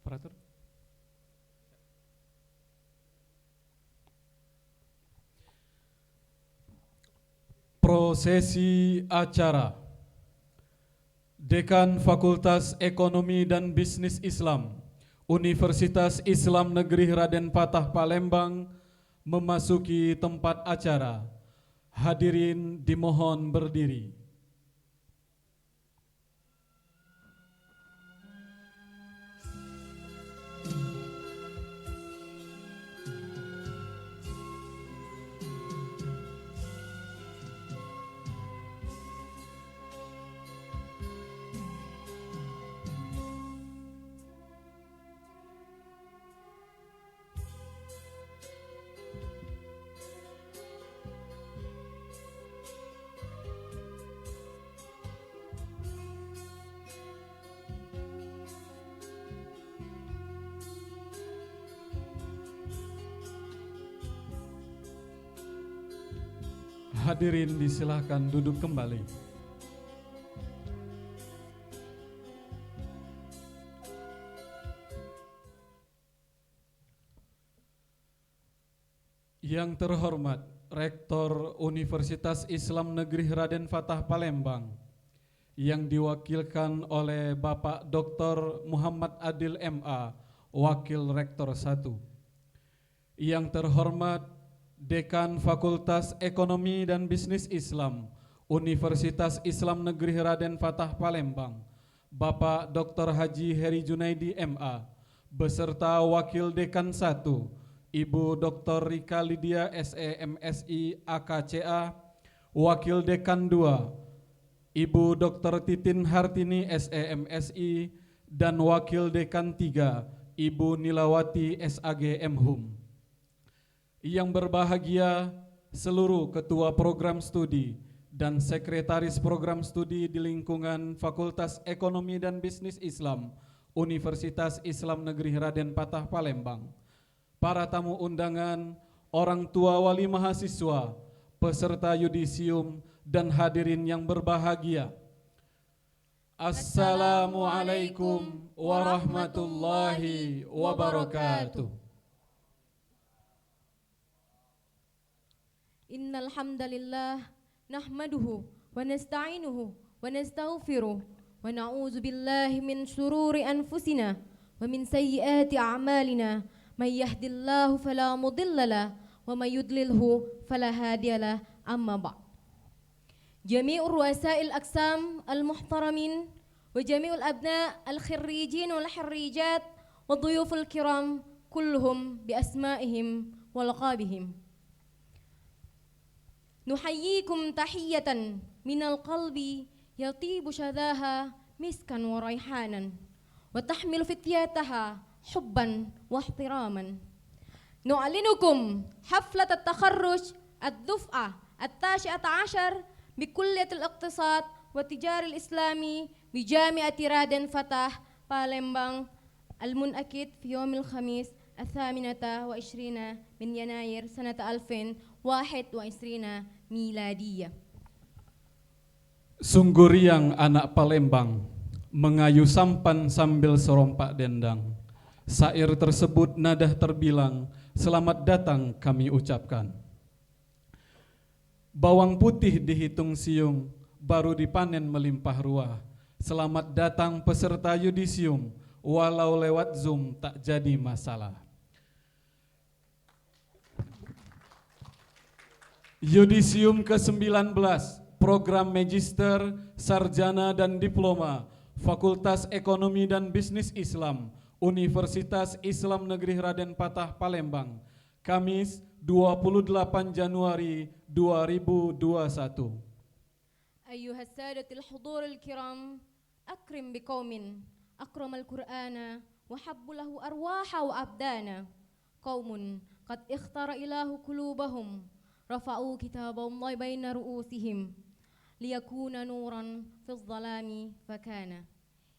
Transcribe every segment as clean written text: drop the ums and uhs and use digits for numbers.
Operator. Prosesi acara. Dekan Fakultas Ekonomi dan Bisnis Islam, Universitas Islam Negeri Raden Patah Palembang memasuki tempat acara. Hadirin dimohon berdiri. Hadirin disilahkan duduk kembali. Yang terhormat Rektor Universitas Islam Negeri Raden Fatah Palembang, yang diwakilkan oleh Bapak Dr. Muhammad Adil MA, Wakil Rektor 1. Yang terhormat Dekan Fakultas Ekonomi dan Bisnis Islam, Universitas Islam Negeri Raden Fatah Palembang, Bapak Dr. Haji Heri Junaidi MA, beserta Wakil Dekan 1, Ibu Dr. Rika Lydia SEMSI AKCA, Wakil Dekan 2, Ibu Dr. Titin Hartini SEMSI, dan Wakil Dekan 3, Ibu Nilawati SAG MHUM. Yang berbahagia seluruh ketua program studi dan sekretaris program studi di lingkungan Fakultas Ekonomi dan Bisnis Islam, Universitas Islam Negeri Raden Patah Palembang, para tamu undangan, orang tua wali mahasiswa, peserta yudisium, dan hadirin yang berbahagia. Assalamualaikum warahmatullahi wabarakatuh. Innal hamdalillah nahmaduhu wa nasta'inuhu wa nastaghfiruh wa na'udzu billahi min shururi anfusina wa min sayyiati a'malina may yahdihillahu fala mudhillalah wa may yudlilhu fala hadiyalah amma ba'd. Jami'ur ru'asa'il aqsam al-muhtaramin wa jami'ul abna' al-khirrijin wal harrijat wa dhuyuful kiram kulluhum bi asma'ihim wa laqabihim. نحييكم تحية من القلب يطيب شذاها مسكا وريحانا وتحمل فتياتها حبا واحتراما. نعلنكم حفلة التخرج الدفعة 19 بكلية الاقتصاد والتجارة الإسلامي بجامعة رادن فتح بالembang المنعقد في يوم الخميس 28 من يناير سنة 2021 miladiyah. Sungguh riang anak Palembang mengayu sampan sambil serompak dendang. Syair tersebut nadah terbilang, selamat datang kami ucapkan. Bawang putih dihitung siung, baru dipanen melimpah ruah. Selamat datang peserta yudisium, walau lewat Zoom tak jadi masalah. Yudisium ke-19, Program Magister, Sarjana dan Diploma, Fakultas Ekonomi dan Bisnis Islam, Universitas Islam Negeri Raden Patah Palembang, Kamis 28 Januari 2021. Ayyuhas sadatil huduril kiram, akrim biqaumin akramal qur'ana wa habbulahu arwaha wa abdana. Qaumun qad ikhtara ilahu qulubahum rafa'u kitaballahi baina ru'usihim liyakuna nuran fil dhalami fakana.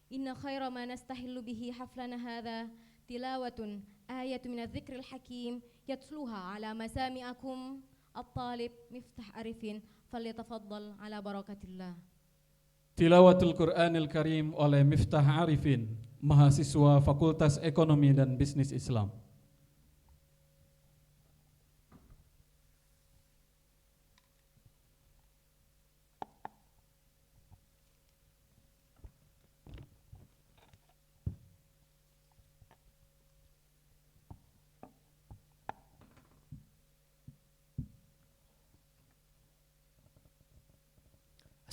Inna khaira ma nastahillu bihi haflana hadha tilawatun ayatun min adh-dhikril hakim yatluha ala masami'akum at-talib Miftah Arifin falyatafaddal ala barakatillah. Tilawatul Qur'anil Karim oleh Miftah Arifin mahasiswa Fakultas Ekonomi dan Bisnis Islam.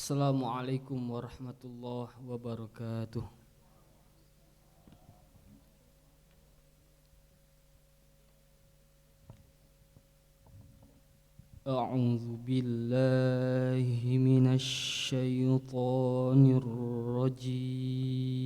Assalamualaikum warahmatullahi wabarakatuh. A'udzu billahi minasy syaithanir rajim.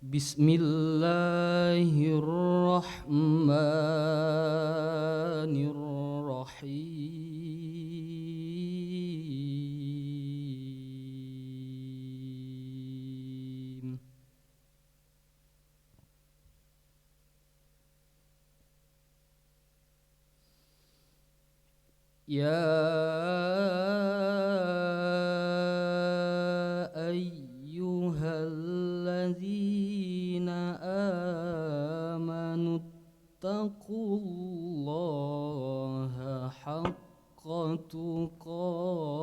Bismillahirrahmanirrahim. Ya ayyuhalladzina amanu taqullaha haqqa tuqatih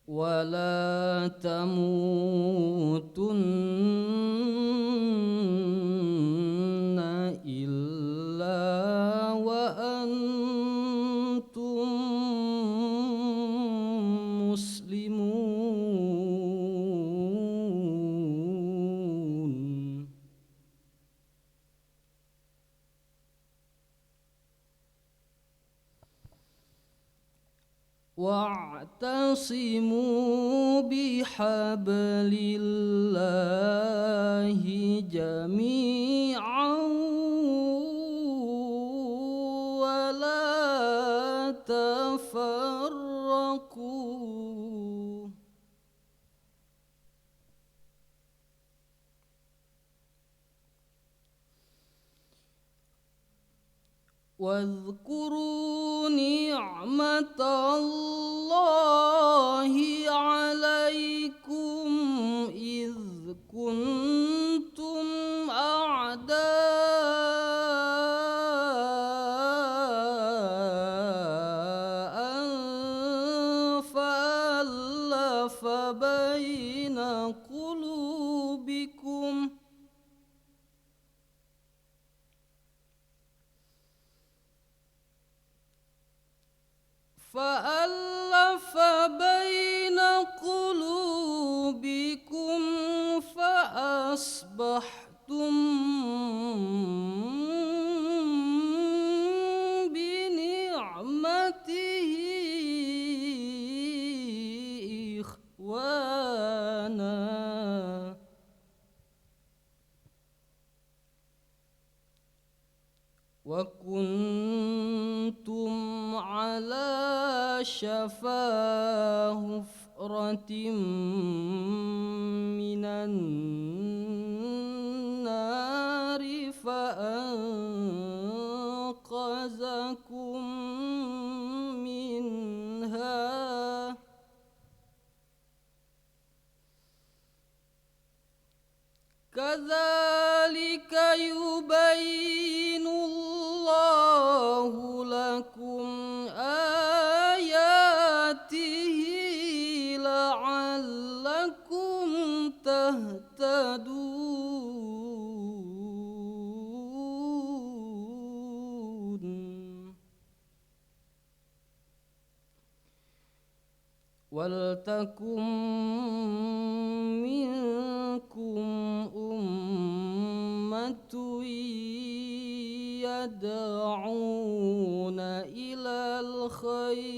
wa la tamutunna illa wa antum muslimun. Wa'tasimu bihablillahi jami'an wa la tafarraqu. Wadhkuru ni'matallahi 'alaikum idh kuntum a'da'an fa'alafa baina qulubikum فأصبحتم بنعمته إخوانا وكنتم على شفا حفرة من النار فأنقذكم منها كذلك يبين الله لكم آياته لعلكم تهتدون ولتكن منكم أمة يدعون إلى الخير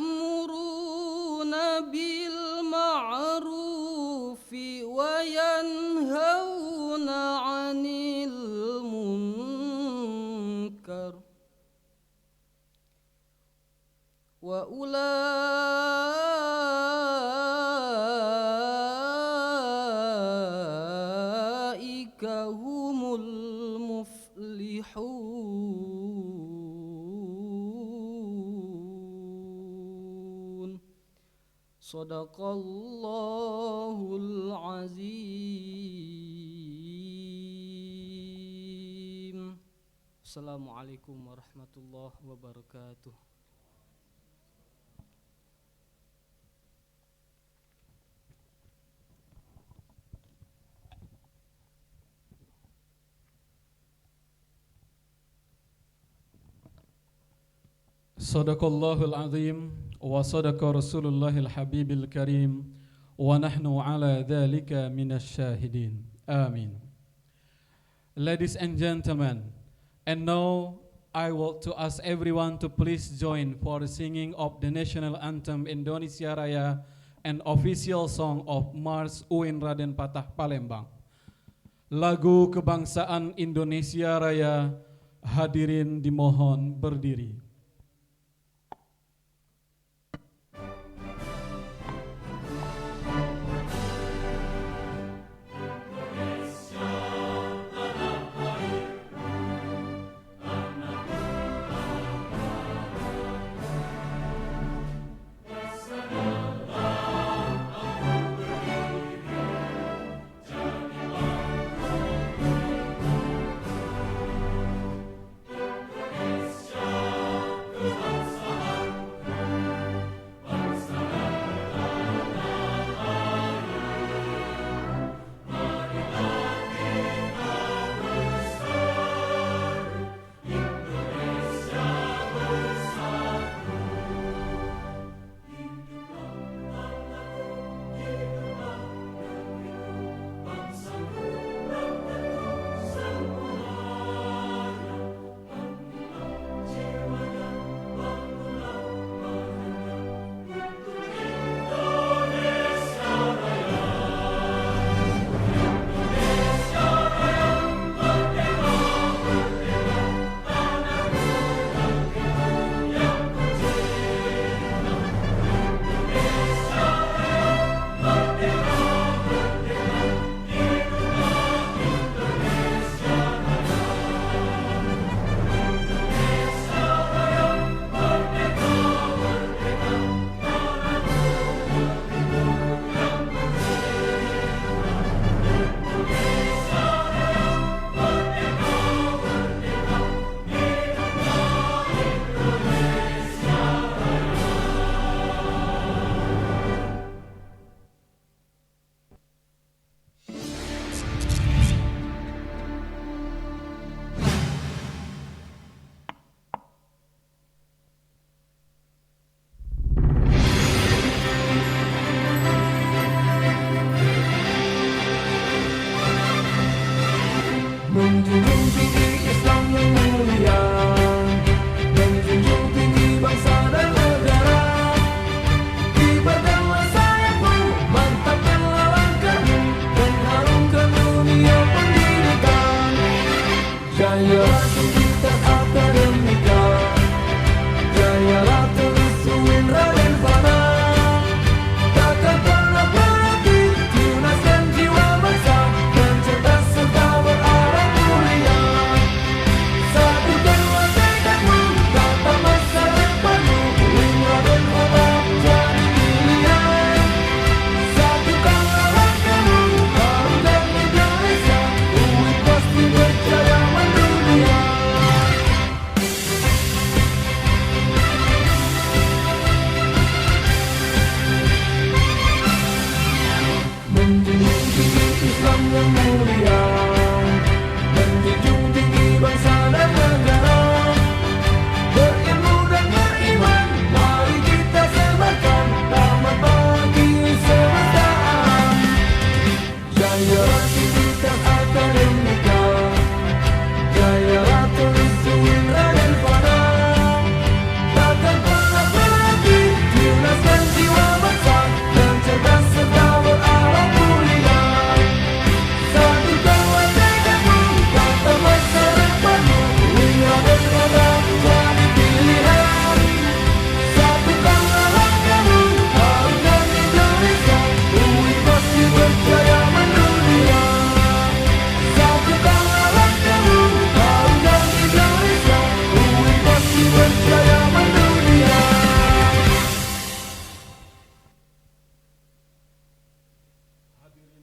ويأمرون بالمعروف وينهون عن المنكر ulaika humul muflihun. Sadaqallahul azim. Assalamualaikum warahmatullahi wabarakatuh. Sadaqallahul azim wa sadaqa Rasulullahil Habibil Karim wa nahnu ala dhalika minasy syahidin. Amin. Ladies and gentlemen, and now I want to ask everyone to please join for the singing of the national anthem Indonesia Raya and official song of Mars UIN Raden Patah Palembang. Lagu kebangsaan Indonesia Raya, hadirin dimohon berdiri. Menjunjung tinggi Islam yang mulia, menjunjung tinggi bangsa dan negara. Kibarkanlah sayapmu, mantapkanlah langkahmu, dan harumkan dunia pendidikan. Jayalah kita akademika, jayalah terus UIN Raden Patah. Takkan pernah berhenti tunaskan jiwa bangsa dan cerdas serta berarah mulia.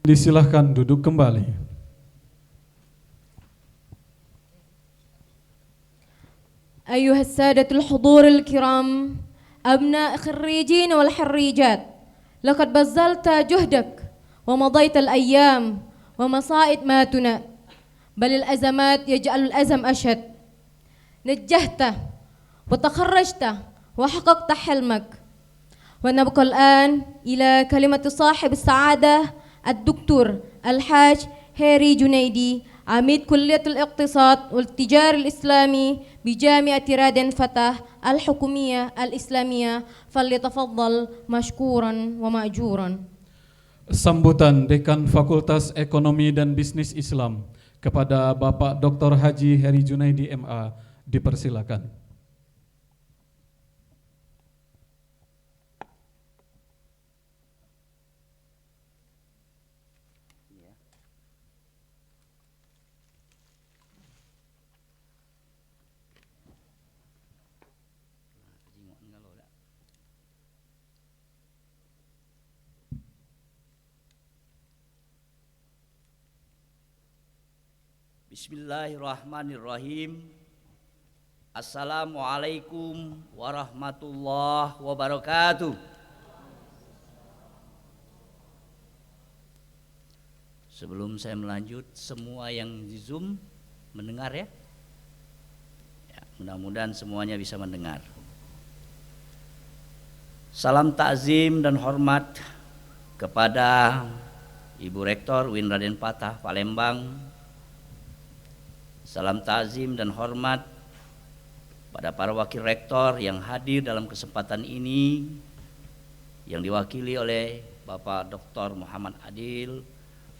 Disilahkan duduk kembali. أيها السادة الحضور الكرام، أبناء خريجين والحريجات، لقد بذلت جهدك ومضيت الأيام ومصائب ماتنا، بل الأزمات يجعل الأزم أشد. نجحت وتخرجت وحققت حلمك، ونبقى الآن إلى كلمة صاحب السعادة الدكتور الحاج هيري جنيدي، عميد كلية الاقتصاد والتجارة الإسلامي بجامعة رادن فتح الحكومية الإسلامية، فليتفضل مشكورا ومأجورا. Sambutan Dekan Fakultas Ekonomi dan Bisnis Islam kepada Bapak Dr. Haji Heri Junaidi MA dipersilakan. Bismillahirrahmanirrahim. Assalamualaikum warahmatullahi wabarakatuh. Sebelum saya melanjut, semua yang di Zoom mendengar ya? Ya, mudah-mudahan semuanya bisa mendengar. Salam takzim dan hormat kepada Ibu Rektor UIN Raden Fatah Palembang. Salam takzim dan hormat pada para wakil rektor yang hadir dalam kesempatan ini, yang diwakili oleh Bapak Dr. Muhammad Adil,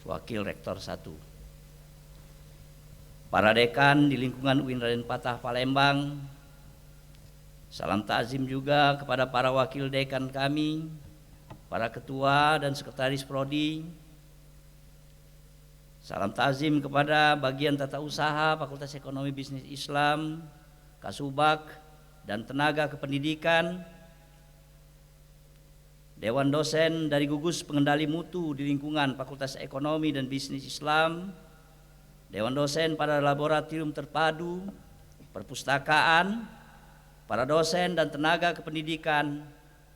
Wakil Rektor 1. Para dekan di lingkungan UIN Raden Fatah Palembang. Salam takzim juga kepada para wakil dekan kami, para ketua dan sekretaris prodi. Salam takzim kepada bagian tata usaha Fakultas Ekonomi Bisnis Islam, Kasubag, dan tenaga kependidikan, Dewan dosen dari gugus pengendali mutu di lingkungan Fakultas Ekonomi dan Bisnis Islam, Dewan dosen pada laboratorium terpadu, perpustakaan, para dosen dan tenaga kependidikan,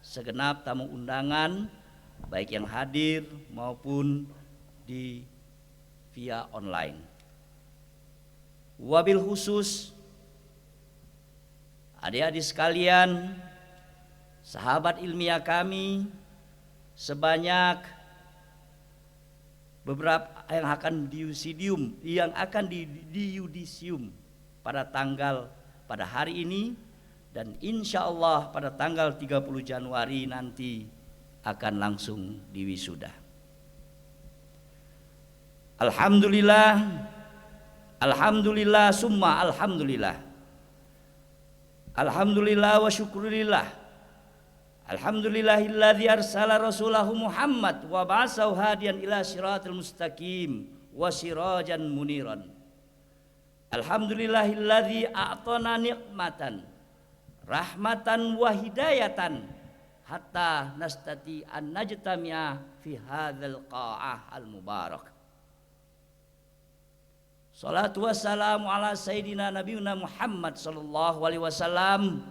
segenap tamu undangan, baik yang hadir maupun di via online. Wabil khusus adik-adik sekalian, sahabat ilmiah kami, sebanyak beberapa yang akan di yudisium pada hari ini, dan insya Allah pada tanggal 30 Januari nanti akan langsung diwisuda. Alhamdulillah, alhamdulillah, summa alhamdulillah. Alhamdulillah wa syukurillah. Alhamdulillahilladzi arsala rasulahu Muhammad wa ba'asahu hadiyan ila siratal mustaqim wa sirajan muniran. Alhamdulillahilladzi a'tana ni'matan rahmatan wa hidayatan hatta nastati an najtami'a fi hadzal qa'ah al mubarak. Salatu wassalamu ala sayyidina nabiyuna Muhammad sallallahu alaihi wasallam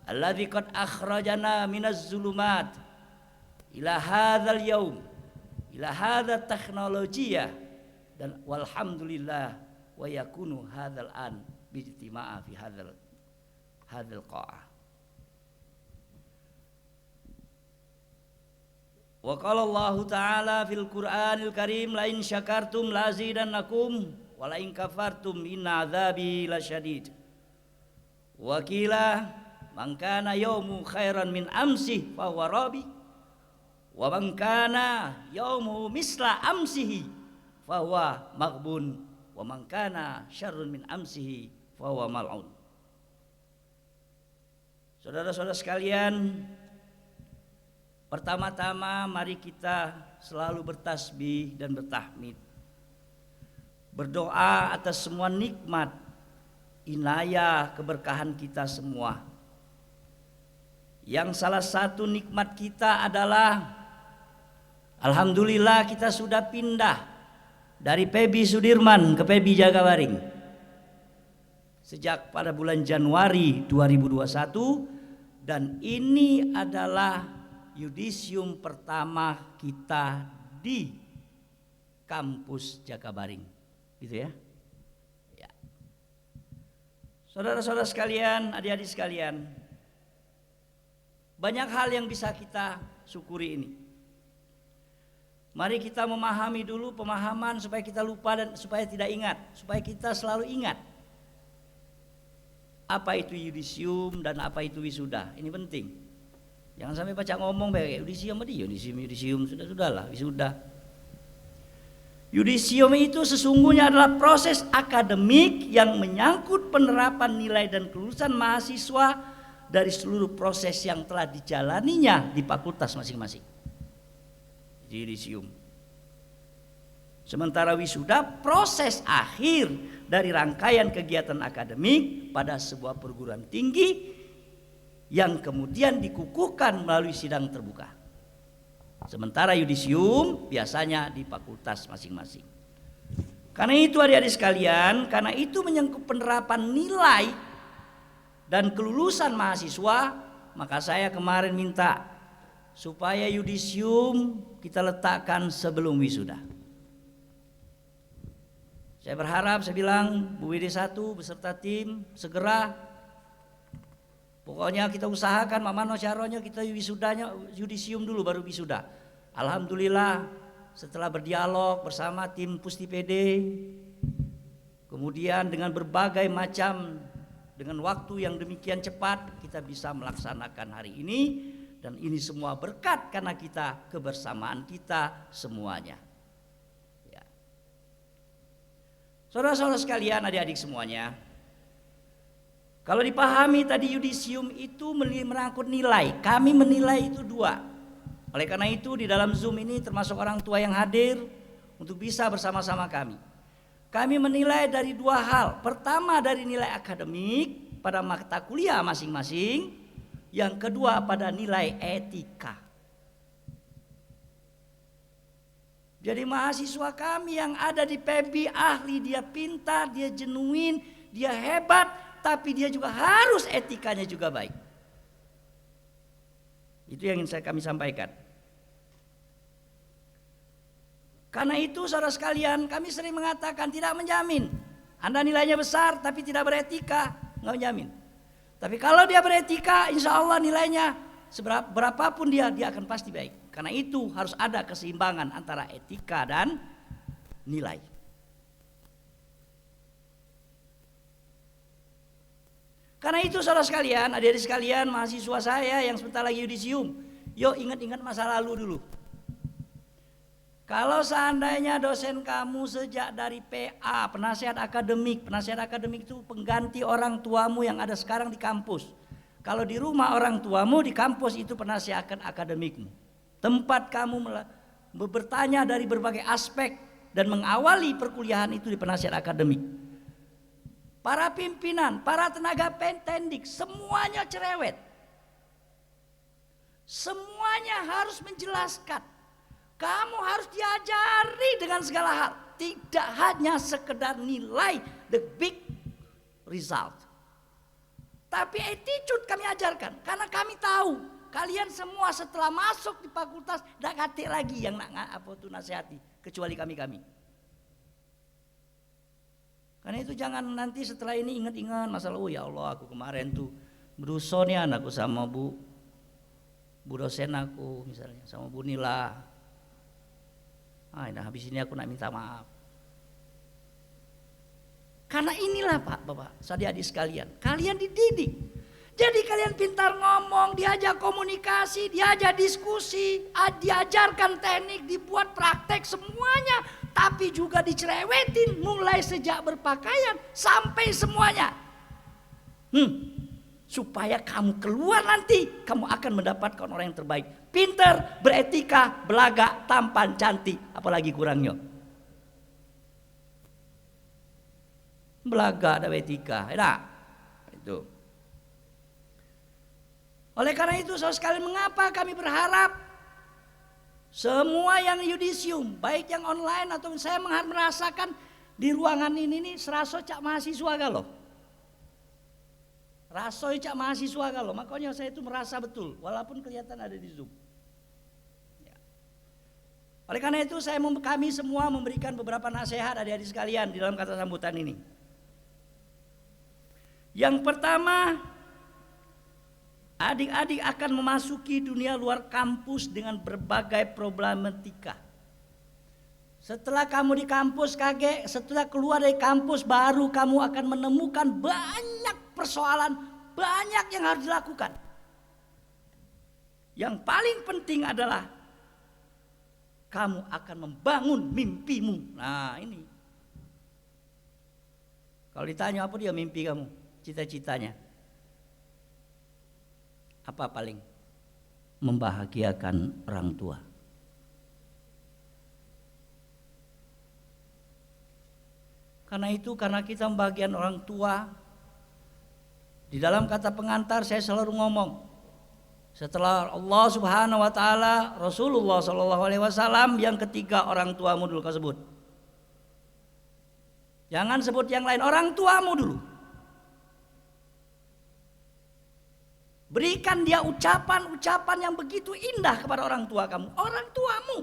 alladzi qad akhrajana minaz zulumat ila hadzal yaum, ila hadzal teknologiyah, dan walhamdulillah wa yakunu hadzal an bijtima'a fi hadzal qa'ah. Wa qala Allah ta'ala fil Qur'anil Karim la in syakartum la azidannakum wala in kafartum inna adzabi lasyadid. Wa qila man kana yaumu khairan min amsih fa huwa rabi wa man kana yaumu misla amsihi fa huwa maghbun wa man kana syarrun min amsihi fa huwa mal'un. Saudara-saudara sekalian, pertama-tama mari kita selalu bertasbih dan bertahmid, berdoa atas semua nikmat, inayah, keberkahan kita semua. Yang salah satu nikmat kita adalah Alhamdulillah kita sudah pindah dari PEBI Sudirman ke PEBI Jakabaring sejak pada bulan Januari 2021, dan ini adalah yudisium pertama kita di kampus Jakabaring, gitu ya. Ya. Saudara-saudara sekalian, adik-adik sekalian, banyak hal yang bisa kita syukuri ini. Mari kita memahami dulu pemahaman supaya kita lupa dan supaya tidak ingat, supaya kita selalu ingat apa itu yudisium dan apa itu wisuda. Ini penting. Jangan sampai baca ngomong kayak yudisium tadi, yudisium sudahlah wisuda. Yudisium itu sesungguhnya adalah proses akademik yang menyangkut penerapan nilai dan kelulusan mahasiswa dari seluruh proses yang telah dijalaninya di fakultas masing-masing. Yudisium. Sementara wisuda proses akhir dari rangkaian kegiatan akademik pada sebuah perguruan tinggi yang kemudian dikukuhkan melalui sidang terbuka. Sementara yudisium biasanya di fakultas masing-masing. Karena itu adik-adik sekalian, karena itu menyangkut penerapan nilai dan kelulusan mahasiswa, maka saya kemarin minta supaya yudisium kita letakkan sebelum wisuda. Saya berharap, saya bilang Bu WD1 beserta tim segera, pokoknya kita usahakan Mama Syaronya kita wisudanya yudisium dulu baru wisuda. Alhamdulillah setelah berdialog bersama tim Pusti PD, kemudian dengan berbagai macam, dengan waktu yang demikian cepat kita bisa melaksanakan hari ini. Dan ini semua berkat karena kita, kebersamaan kita semuanya. Ya. Saudara-saudara sekalian, adik-adik semuanya, kalau dipahami tadi yudisium itu merangkut nilai. Kami menilai itu dua. Oleh karena itu di dalam Zoom ini termasuk orang tua yang hadir untuk bisa bersama-sama kami. Kami menilai dari dua hal. Pertama dari nilai akademik pada mata kuliah masing-masing. Yang kedua pada nilai etika. Jadi mahasiswa kami yang ada di PEBI ahli, dia pintar, dia genuine, dia hebat, tapi dia juga harus etikanya juga baik. Itu yang ingin kami sampaikan. Karena itu saudara sekalian, kami sering mengatakan tidak menjamin. Anda nilainya besar tapi tidak beretika, nggak menjamin. Tapi kalau dia beretika, insya Allah nilainya berapapun dia akan pasti baik. Karena itu harus ada keseimbangan antara etika dan nilai. Karena itu saudara sekalian, adik-adik sekalian, mahasiswa saya yang sebentar lagi yudisium, yuk ingat-ingat masa lalu dulu. Kalau seandainya dosen kamu sejak dari PA, penasihat akademik itu pengganti orang tuamu yang ada sekarang di kampus. Kalau di rumah orang tuamu, di kampus itu penasihat akademikmu. Tempat kamu bertanya dari berbagai aspek dan mengawali perkuliahan itu di penasihat akademik. Para pimpinan, para tenaga pentendik, semuanya cerewet. Semuanya harus menjelaskan. Kamu harus diajari dengan segala hal. Tidak hanya sekedar nilai the big result. Tapi attitude kami ajarkan. Karena kami tahu kalian semua setelah masuk di fakultas tidak katik lagi yang nasihati. Kecuali kami. Karena itu jangan nanti setelah ini ingat-ingat masalah, oh ya Allah aku kemarin tuh berusaha nih anakku sama bu dosen aku misalnya, sama Bu Nila. Nah habis ini aku nak minta maaf. Karena inilah Pak, Bapak, adik-adik sekalian, kalian dididik. Jadi kalian pintar ngomong, diajak komunikasi, diajak diskusi, diajarkan teknik, dibuat praktek semuanya. Tapi juga dicerewetin mulai sejak berpakaian sampai semuanya. Supaya kamu keluar nanti, kamu akan mendapatkan orang yang terbaik. Pintar, beretika, belaga, tampan, cantik, apalagi kurangnya. Belaga ada etika, enak. Itu. Oleh karena itu saudara sekalian, mengapa kami berharap Semua yang yudisium, baik yang online atau saya merasakan di ruangan ini nih seraso cak mahasiswa galo. Raso cak mahasiswa galo, makanya saya itu merasa betul walaupun kelihatan ada di Zoom. Ya. Oleh karena itu kami semua memberikan beberapa nasihat adik-adik sekalian di dalam kata sambutan ini. Yang pertama, adik-adik akan memasuki dunia luar kampus dengan berbagai problematika. Setelah kamu di kampus kaget, setelah keluar dari kampus baru kamu akan menemukan banyak persoalan, banyak yang harus dilakukan. Yang paling penting adalah kamu akan membangun mimpimu. Nah ini. Kalau ditanya apa dia mimpi kamu, cita-citanya. Apa paling? Membahagiakan orang tua. Karena kita membahagiakan orang tua, di dalam kata pengantar saya selalu ngomong, setelah Allah Subhanahu wa taala, Rasulullah sallallahu alaihi wasallam, yang ketiga orang tuamu dulu kau sebut. Jangan sebut yang lain, orang tuamu dulu. Berikan dia ucapan-ucapan yang begitu indah kepada orang tua kamu, orang tuamu.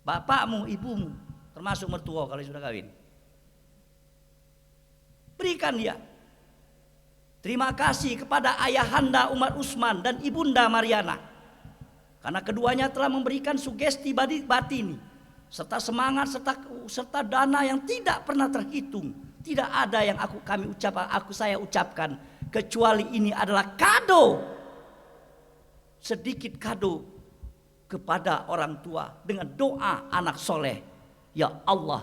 Bapakmu, ibumu, termasuk mertua kalau sudah kawin. Berikan dia. Terima kasih kepada ayahanda Umar Usman dan ibunda Mariana. Karena keduanya telah memberikan sugesti batini, serta semangat, serta dana yang tidak pernah terhitung. Tidak ada yang saya ucapkan, kecuali ini adalah kado, sedikit kado kepada orang tua dengan doa anak soleh. Ya Allah,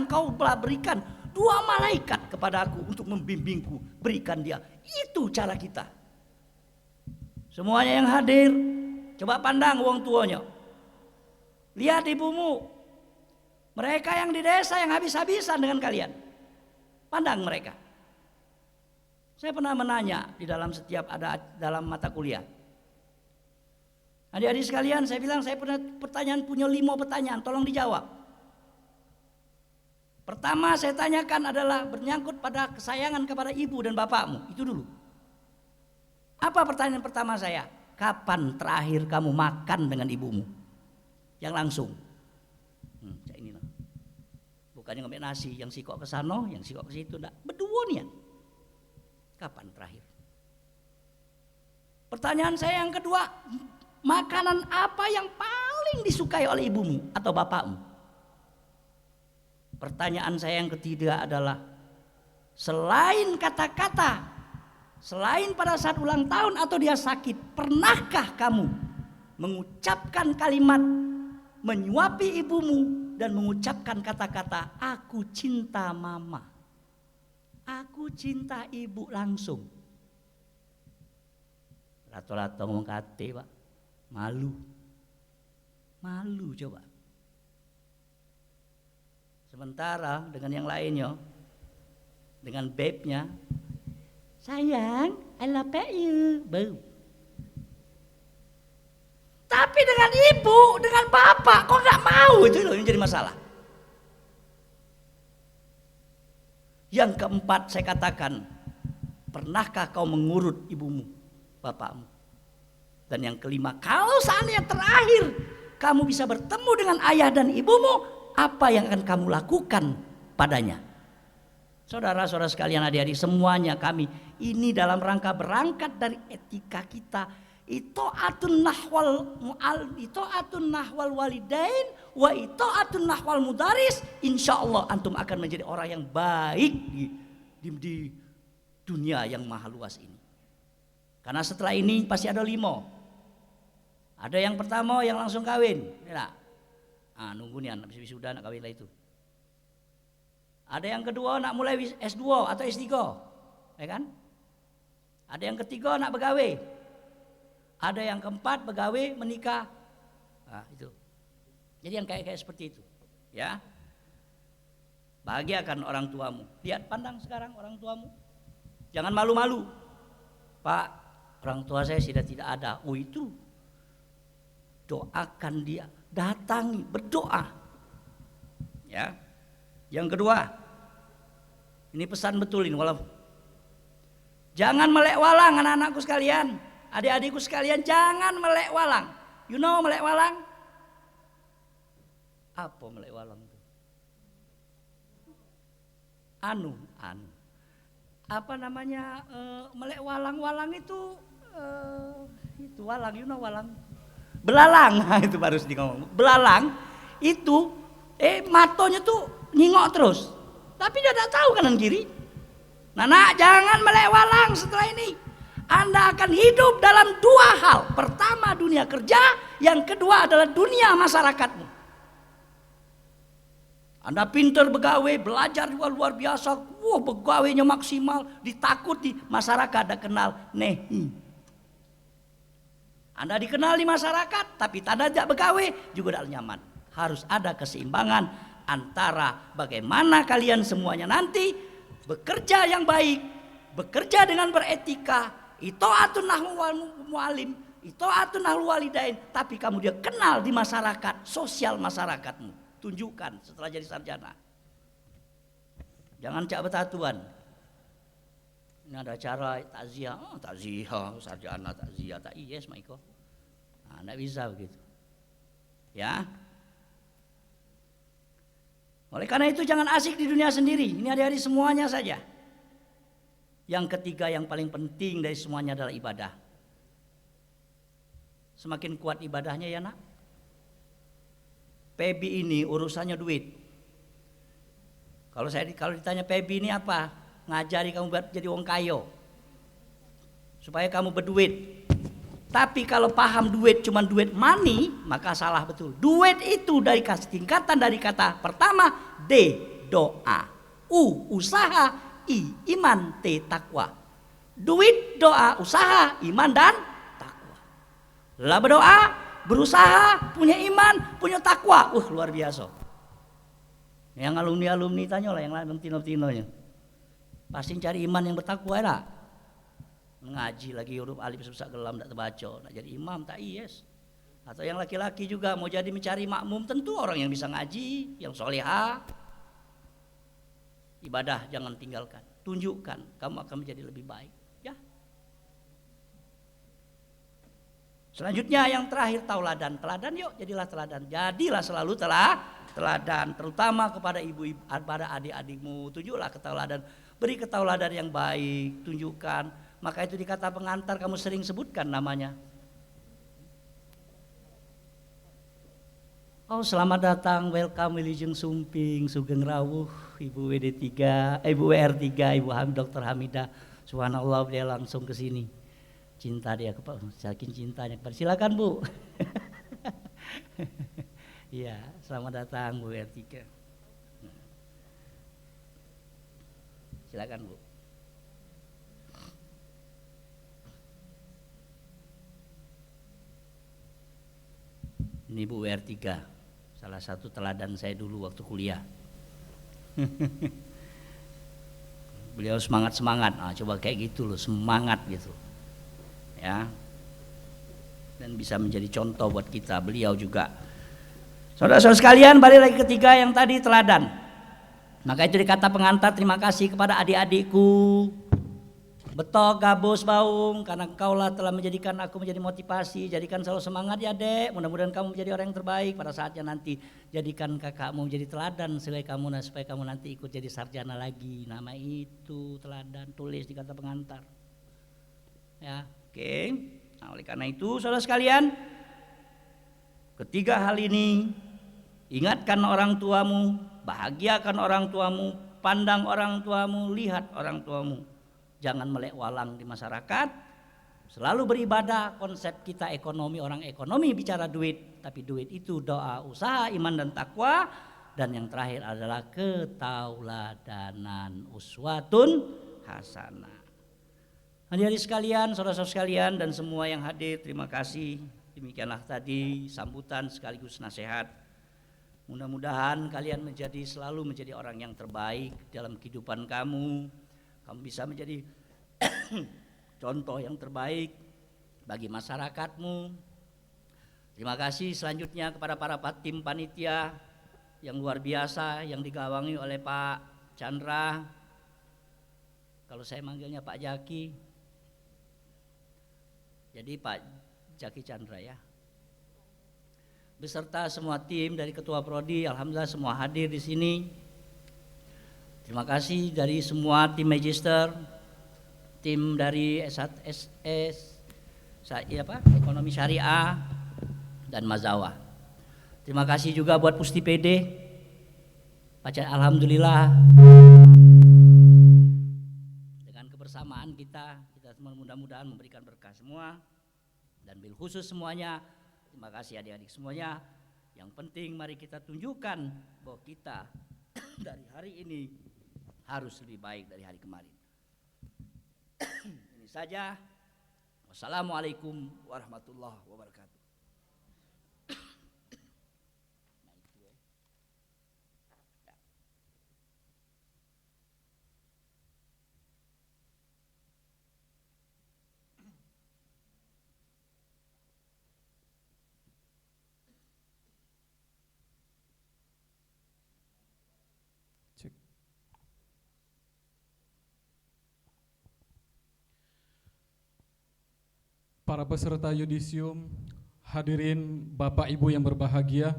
kau telah berikan 2 malaikat kepada aku untuk membimbingku, berikan dia. Itu cara kita. Semuanya yang hadir, coba pandang wong tuanya. Lihat ibumu, mereka yang di desa yang habis-habisan dengan kalian. Pandang mereka. Saya pernah menanya di dalam dalam mata kuliah. Adik-adik sekalian, saya bilang saya punya 5 pertanyaan, tolong dijawab. Pertama saya tanyakan adalah menyangkut pada kesayangan kepada ibu dan bapakmu, itu dulu. Apa pertanyaan pertama saya? Kapan terakhir kamu makan dengan ibumu? Yang langsung. Cak ini lah. Bukannya ngambil nasi, yang sikok ke sana, yang sikok ke situ, enggak. Berdua nian. Kapan terakhir? Pertanyaan saya yang kedua, makanan apa yang paling disukai oleh ibumu atau bapakmu? Pertanyaan saya yang ketiga adalah, selain kata-kata, selain pada saat ulang tahun atau dia sakit, pernahkah kamu mengucapkan kalimat menyuapi ibumu dan mengucapkan kata-kata aku cinta mama, aku cinta ibu langsung? Lato-lato ngomong kate pak, malu coba. Sementara dengan yang lainnya, dengan babe-nya, sayang, I love you, bau. Tapi dengan ibu, dengan bapak, kok nggak mau? Itu loh yang jadi masalah. Yang keempat saya katakan, pernahkah kau mengurut ibumu, bapakmu? Dan yang kelima, kalau seandainya terakhir kamu bisa bertemu dengan ayah dan ibumu, apa yang akan kamu lakukan padanya? Saudara-saudara sekalian, adik-adik semuanya, kami ini dalam rangka berangkat dari etika kita, itaatun nahwal walidain wa itaatun nahwal mudaris. Insyaallah antum akan menjadi orang yang baik di dunia yang maha luas ini. Karena setelah ini pasti ada 5. Ada yang pertama yang langsung kawin, ya. Nunggu nih anak wisuda nak kawin lah itu. Ada yang kedua nak mulai S2 atau S3, ya kan? Ada yang ketiga nak begawe. Ada yang keempat begawe menikah. Itu. Jadi yang kayak seperti itu, ya. Bahagiakan orang tuamu. Lihat, pandang sekarang orang tuamu. Jangan malu-malu. Pak, orang tua saya sudah tidak ada. Oh itu doakan dia, datangi, berdoa. Ya. Yang kedua, ini pesan betul ini, walau jangan melek walang anak-anakku sekalian, adik-adikku sekalian, jangan melek walang. You know melek walang? Apa melek walang itu? Anu. Apa namanya? Melek walang itu walang, you know walang? Belalang, itu baru sedikit ngomong. Belalang itu matonya tuh nyingok terus, tapi dia tidak tahu kanan kiri. Nah, jangan melek walang setelah ini. Anda akan hidup dalam dua hal. Pertama dunia kerja, yang kedua adalah dunia masyarakatmu. Anda pintar begawe, belajar juga luar biasa, begawainya maksimal, ditakuti masyarakat, ada kenal nehi. Anda dikenal di masyarakat, tapi tanda tidak begawe juga tidak nyaman. Harus ada keseimbangan antara bagaimana kalian semuanya nanti bekerja yang baik, bekerja dengan beretika, itaatun nahwu mualim, itaatun nahwu walidain, tapi kamu dia kenal di masyarakat, sosial masyarakatmu. Tunjukkan setelah jadi sarjana. Jangan cak betatuan. Ini ada acara takziah, takziah, sarjana takziah, tak yes Maiko. Nah, enggak bisa begitu. Ya. Oleh karena itu jangan asik di dunia sendiri. Ini adik-adik semuanya saja. Yang ketiga yang paling penting dari semuanya adalah ibadah. Semakin kuat ibadahnya ya nak. Pebi ini urusannya duit. Kalau ditanya Pebi ini apa? Ngajari kamu buat jadi wong kayo. Supaya kamu berduit. Tapi kalau paham duit cuma duit money, maka salah betul. Duit itu dari tingkatan dari kata pertama D, doa, U, usaha, I, iman, T, takwa. Duit, doa, usaha, iman dan takwa. Lah berdoa, berusaha, punya iman, punya takwa. Luar biasa. Yang alumni tanya lah, yang lain tino-tinonya. Pasti cari iman yang bertakwa ya. Ngaji lagi huruf alif susah gelam tak terbaca, nak jadi imam tak yes. Atau yang laki-laki juga mau jadi mencari makmum, tentu orang yang bisa ngaji, yang soleha. Ibadah jangan tinggalkan, tunjukkan kamu akan menjadi lebih baik. Ya. Selanjutnya yang terakhir tauladan. Teladan yuk, jadilah teladan. Jadilah selalu teladan, terutama kepada ibu-ibu, kepada adik-adikmu. Tunjuklah ketauladan, beri ketauladan yang baik, tunjukkan. Maka itu di kata pengantar kamu sering sebutkan namanya. Oh, selamat datang, welcome Wilujeng Sumping, Sugeng Rawuh, Ibu WD3, Ibu WR3, Ibu Dr. Hamidah. Subhanallah, dia langsung ke sini. Cinta dia saking cintanya kepada. Silakan Bu. Iya, selamat datang Bu WR3. Silakan Bu. Ini Bu WR3, salah satu teladan saya dulu waktu kuliah. Beliau semangat, coba kayak gitu loh, semangat gitu. Ya. Dan bisa menjadi contoh buat kita, beliau juga. Saudara-saudara sekalian, balik lagi ketiga yang tadi teladan. Maka itu dikata pengantar, terima kasih kepada adik-adikku. Betok gabus baung, karena engkaulah telah menjadikan aku menjadi motivasi. Jadikan selalu semangat ya dek, mudah-mudahan kamu menjadi orang yang terbaik pada saatnya nanti. Jadikan kakakmu menjadi teladan supaya kamu nanti ikut jadi sarjana lagi. Nama itu teladan, tulis di kata pengantar. Ya, oke. Nah, oleh karena itu saudara sekalian, ketiga hal ini, ingatkan orang tuamu, bahagiakan orang tuamu, pandang orang tuamu, lihat orang tuamu. Jangan melek walang di masyarakat, selalu beribadah. Konsep kita ekonomi, orang ekonomi bicara duit, tapi duit itu doa, usaha, iman dan takwa. Dan yang terakhir adalah ketauladanan, uswatun hasanah. Hadirin sekalian, saudara-saudara sekalian dan semua yang hadir, terima kasih. Demikianlah tadi sambutan sekaligus nasihat. Mudah-mudahan kalian selalu menjadi orang yang terbaik dalam kehidupan kamu. Kamu bisa menjadi contoh yang terbaik bagi masyarakatmu. Terima kasih selanjutnya kepada para tim panitia yang luar biasa yang digawangi oleh Pak Chandra. Kalau saya manggilnya Pak Jaki, jadi Pak Jaki Chandra ya. Beserta semua tim dari Ketua Prodi, alhamdulillah semua hadir di sini. Terima kasih dari semua tim magister, tim dari Ekonomi Syariah dan Mazawah. Terima kasih juga buat Pusti PD. Alhamdulillah dengan kebersamaan kita mudah-mudahan memberikan berkah semua. Dan bil khusus semuanya, terima kasih adik-adik semuanya. Yang penting mari kita tunjukkan bahwa kita dari hari ini harus lebih baik dari hari kemarin. Ini saja. Wassalamualaikum warahmatullahi wabarakatuh. Para peserta yudisium, hadirin Bapak Ibu yang berbahagia,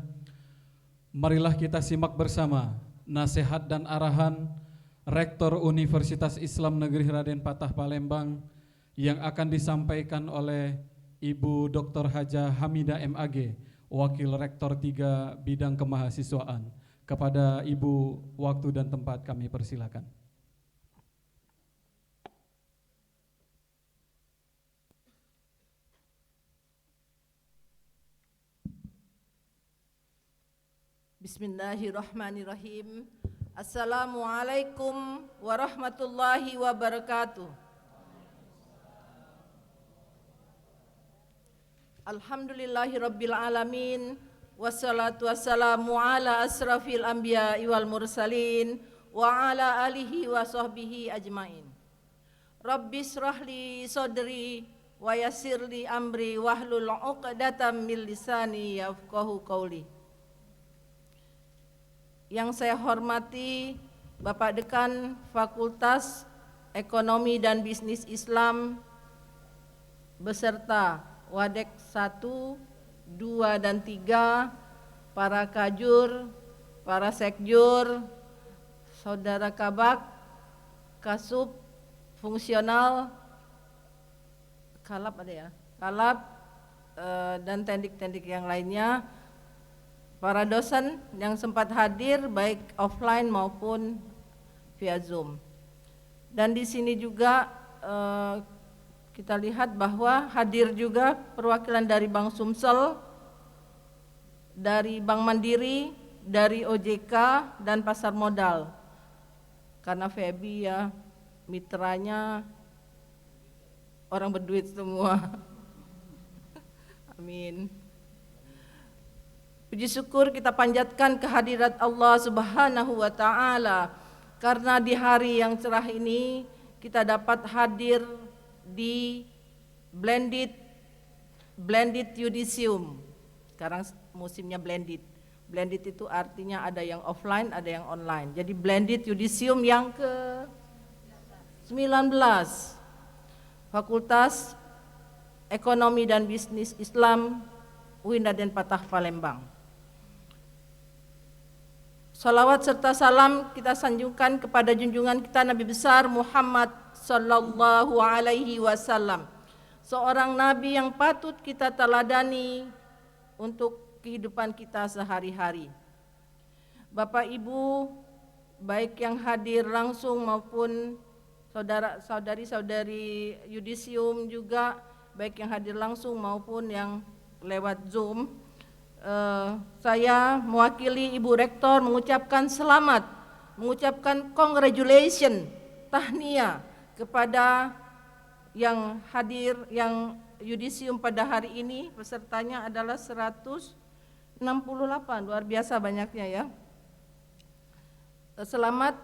marilah kita simak bersama nasihat dan arahan Rektor Universitas Islam Negeri Raden Patah Palembang yang akan disampaikan oleh Ibu Dr. Hajah Hamidah MAG, Wakil Rektor 3 Bidang Kemahasiswaan. Kepada Ibu, waktu dan tempat kami persilakan. Bismillahirrahmanirrahim. Assalamualaikum warahmatullahi wabarakatuh. Alhamdulillahirabbil alamin, wassalatu wassalamu ala asrafil anbiya'i wal mursalin wa ala alihi wa sahbihi ajmain. Rabbis shrahli sadri wa yassirli amri wahlul 'uqdatam min lisani yafqahu qawli. Yang saya hormati Bapak Dekan Fakultas Ekonomi dan Bisnis Islam beserta Wadek 1, 2, dan 3, para kajur, para sekjur, saudara kabak, kasub, fungsional, kalap ada ya, kalap, dan tendik-tendik yang lainnya, para dosen yang sempat hadir baik offline maupun via Zoom. Dan di sini juga kita lihat bahwa hadir juga perwakilan dari Bank Sumsel, dari Bank Mandiri, dari OJK dan Pasar Modal. Karena Febi ya mitranya orang berduit semua. Amin. Puji syukur kita panjatkan kehadirat Allah Subhanahu wa taala karena di hari yang cerah ini kita dapat hadir di blended yudisium. Sekarang musimnya blended. Blended itu artinya ada yang offline, ada yang online. Jadi blended yudisium yang ke-19. Fakultas Ekonomi dan Bisnis Islam UIN Raden Patah Palembang. Salawat serta salam kita sanjungkan kepada junjungan kita Nabi besar Muhammad sallallahu alaihi wasallam, seorang nabi yang patut kita teladani untuk kehidupan kita sehari-hari. Bapak Ibu, baik yang hadir langsung maupun saudari-saudari yudisium juga, baik yang hadir langsung maupun yang lewat Zoom. Saya mewakili Ibu Rektor mengucapkan selamat, mengucapkan congratulations, tahniah kepada yang hadir, yang yudisium pada hari ini. Pesertanya adalah 168, luar biasa banyaknya ya. Selamat,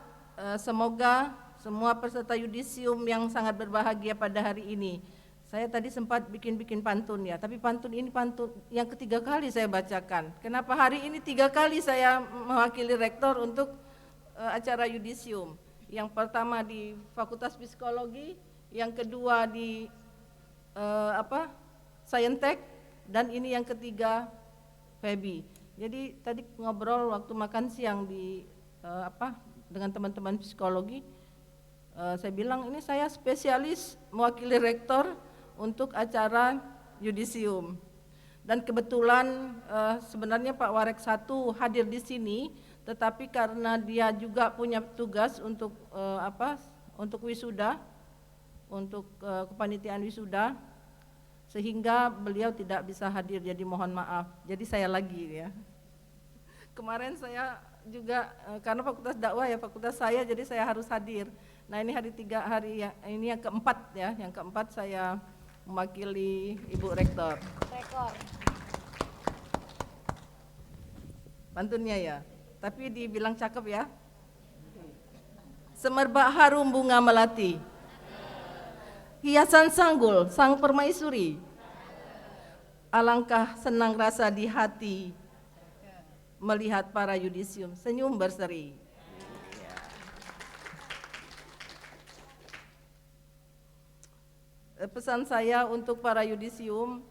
semoga semua peserta yudisium yang sangat berbahagia pada hari ini Saya tadi sempat bikin pantun ya, tapi pantun ini pantun yang ketiga kali saya bacakan. Kenapa hari ini 3 kali saya mewakili rektor untuk acara yudisium? Yang pertama di Fakultas Psikologi, yang kedua di Saintek, dan ini yang ketiga FEBI. Jadi tadi ngobrol waktu makan siang di dengan teman-teman psikologi, saya bilang ini saya spesialis mewakili rektor untuk acara yudisium. Dan kebetulan sebenarnya Pak Warek 1 hadir di sini, tetapi karena dia juga punya tugas untuk untuk wisuda, untuk kepanitiaan wisuda, sehingga beliau tidak bisa hadir, jadi mohon maaf. Jadi saya lagi ya. Kemarin saya juga karena fakultas dakwah ya fakultas saya, jadi saya harus hadir. Nah ini ini yang keempat ya, yang keempat saya mewakili Ibu Rektor. Pantunnya ya, tapi dibilang cakep ya. Semerbak harum bunga melati, hiasan sanggul sang permaisuri, alangkah senang rasa di hati melihat para yudisium senyum berseri. Pesan saya untuk para yudisium,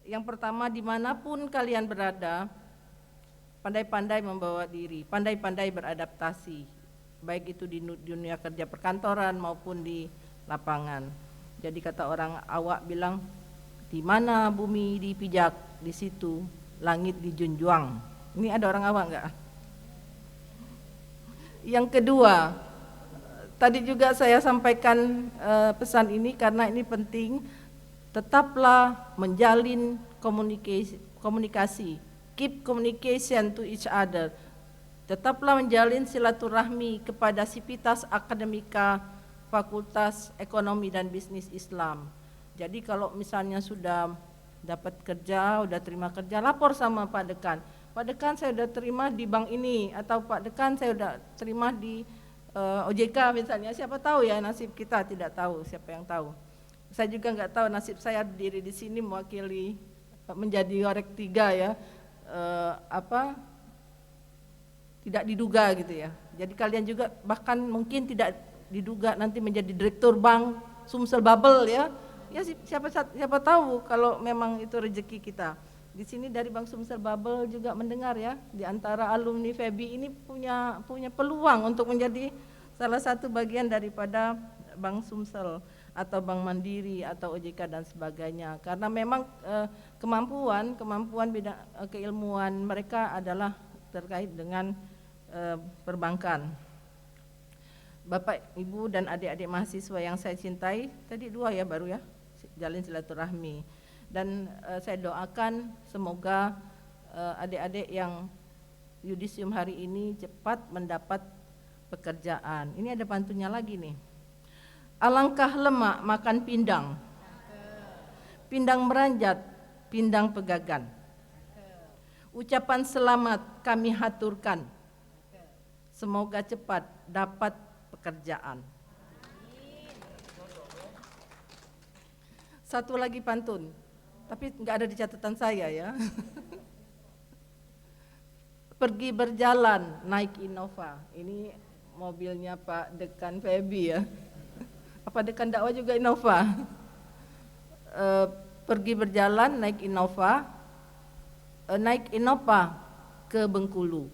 yang pertama dimanapun kalian berada, pandai-pandai membawa diri, pandai-pandai beradaptasi, baik itu di dunia kerja perkantoran maupun di lapangan. Jadi kata orang awak bilang, di mana bumi dipijak, di situ langit dijunjung. Ini ada orang awak enggak? Yang kedua, tadi juga saya sampaikan pesan ini karena ini penting, tetaplah menjalin komunikasi, keep communication to each other. Tetaplah menjalin silaturahmi kepada Sivitas Akademika Fakultas Ekonomi dan Bisnis Islam. Jadi kalau misalnya sudah dapat kerja, udah terima kerja, lapor sama Pak Dekan. Pak Dekan saya udah terima di bank ini, atau Pak Dekan saya udah terima di OJK misalnya. Siapa tahu ya nasib kita, tidak tahu, siapa yang tahu. Saya juga nggak tahu nasib saya diri di sini mewakili menjadi Warek 3 ya, tidak diduga gitu ya. Jadi kalian juga bahkan mungkin tidak diduga nanti menjadi direktur bank Sumsel Bubble ya. Ya siapa tahu kalau memang itu rezeki kita. Di sini dari Bank Sumsel Bubble juga mendengar ya, di antara alumni FEBI ini punya peluang untuk menjadi salah satu bagian daripada Bank Sumsel atau Bank Mandiri atau OJK dan sebagainya. Karena memang kemampuan bidang keilmuan mereka adalah terkait dengan perbankan. Bapak, Ibu dan adik-adik mahasiswa yang saya cintai, tadi 2 ya baru ya, jalin silaturahmi. Dan saya doakan semoga adik-adik yang yudisium hari ini cepat mendapat pekerjaan. Ini ada pantunnya lagi nih. Alangkah lemak makan pindang, pindang meranjat, pindang pegagan. Ucapan selamat kami haturkan, semoga cepat dapat pekerjaan. Satu lagi pantun, tapi nggak ada di catatan saya ya. Pergi berjalan naik Innova. Ini mobilnya Pak Dekan FEBI ya. Apa Dekan dakwah juga Innova? Pergi berjalan naik Innova, naik Innova ke Bengkulu.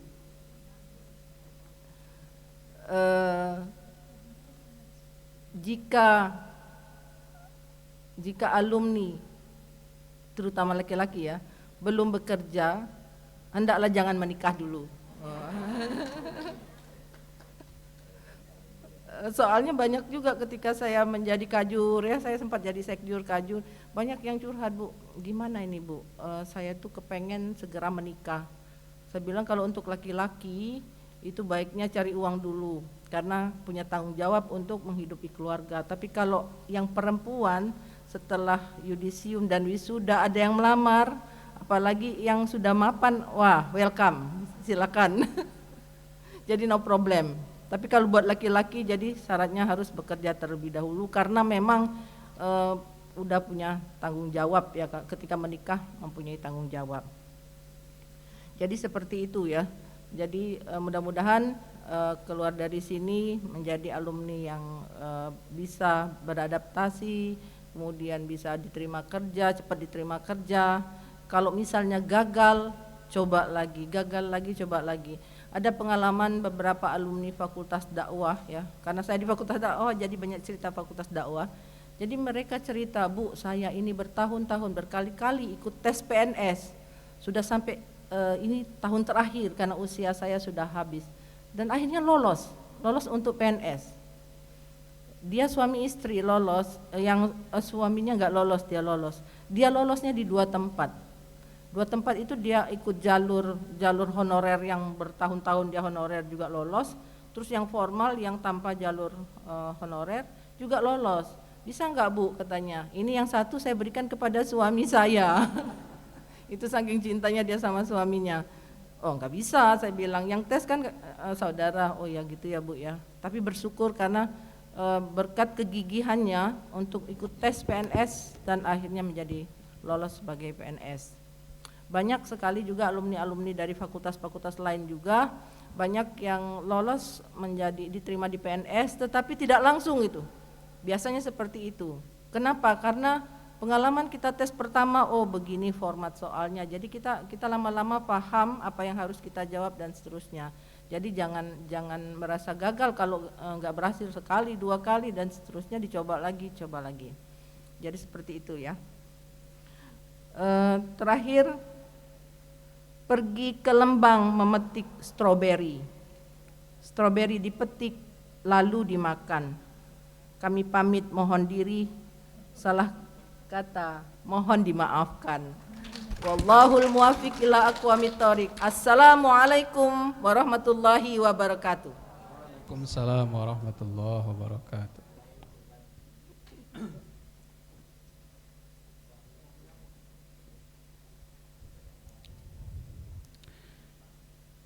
Jika alumni, terutama laki-laki ya, belum bekerja, hendaklah jangan menikah dulu. Soalnya banyak juga ketika saya menjadi kajur ya, saya sempat jadi sekjur kajur, banyak yang curhat, Bu, gimana ini Bu, saya tuh kepengen segera menikah. Saya bilang kalau untuk laki-laki itu baiknya cari uang dulu, karena punya tanggung jawab untuk menghidupi keluarga. Tapi kalau yang perempuan setelah yudisium dan wisuda ada yang melamar, apalagi yang sudah mapan, wah welcome, silakan. Jadi no problem. Tapi kalau buat laki-laki jadi syaratnya harus bekerja terlebih dahulu, karena memang udah punya tanggung jawab ya Kak, ketika menikah mempunyai tanggung jawab. Jadi seperti itu ya. Jadi mudah-mudahan keluar dari sini menjadi alumni yang bisa beradaptasi, kemudian bisa diterima kerja, cepat diterima kerja. Kalau misalnya gagal, coba lagi, gagal lagi, coba lagi. Ada pengalaman beberapa alumni Fakultas Dakwah ya, karena saya di Fakultas Dakwah jadi banyak cerita Fakultas Dakwah. Jadi mereka cerita, Bu, saya ini bertahun-tahun berkali-kali ikut tes PNS, sudah sampai ini tahun terakhir karena usia saya sudah habis, dan akhirnya lolos untuk PNS. Dia suami istri lolos, yang suaminya nggak lolos, dia lolos. Dia lolosnya di 2 tempat. 2 tempat itu dia ikut jalur honorer yang bertahun-tahun dia honorer juga lolos, terus yang formal yang tanpa jalur honorer juga lolos. Bisa nggak Bu, katanya, ini yang satu saya berikan kepada suami saya. Itu saking cintanya dia sama suaminya. Oh nggak bisa, saya bilang, yang tes kan saudara. Oh ya gitu ya Bu ya, tapi bersyukur karena berkat kegigihannya untuk ikut tes PNS dan akhirnya menjadi lolos sebagai PNS. Banyak sekali juga alumni-alumni dari fakultas-fakultas lain juga, banyak yang lolos menjadi diterima di PNS tetapi tidak langsung itu. Biasanya seperti itu. Kenapa? Karena pengalaman kita tes pertama, oh begini format soalnya. Jadi kita lama-lama paham apa yang harus kita jawab dan seterusnya. Jadi jangan merasa gagal kalau nggak berhasil sekali, 2 kali dan seterusnya, dicoba lagi, coba lagi. Jadi seperti itu ya. Terakhir, pergi ke Lembang memetik stroberi. Stroberi dipetik lalu dimakan. Kami pamit, mohon diri, salah kata mohon dimaafkan. Wallahul muwaffiq ila aqwamit thoriq. Assalamualaikum warahmatullahi wabarakatuh. Waalaikumsalam warahmatullahi wabarakatuh.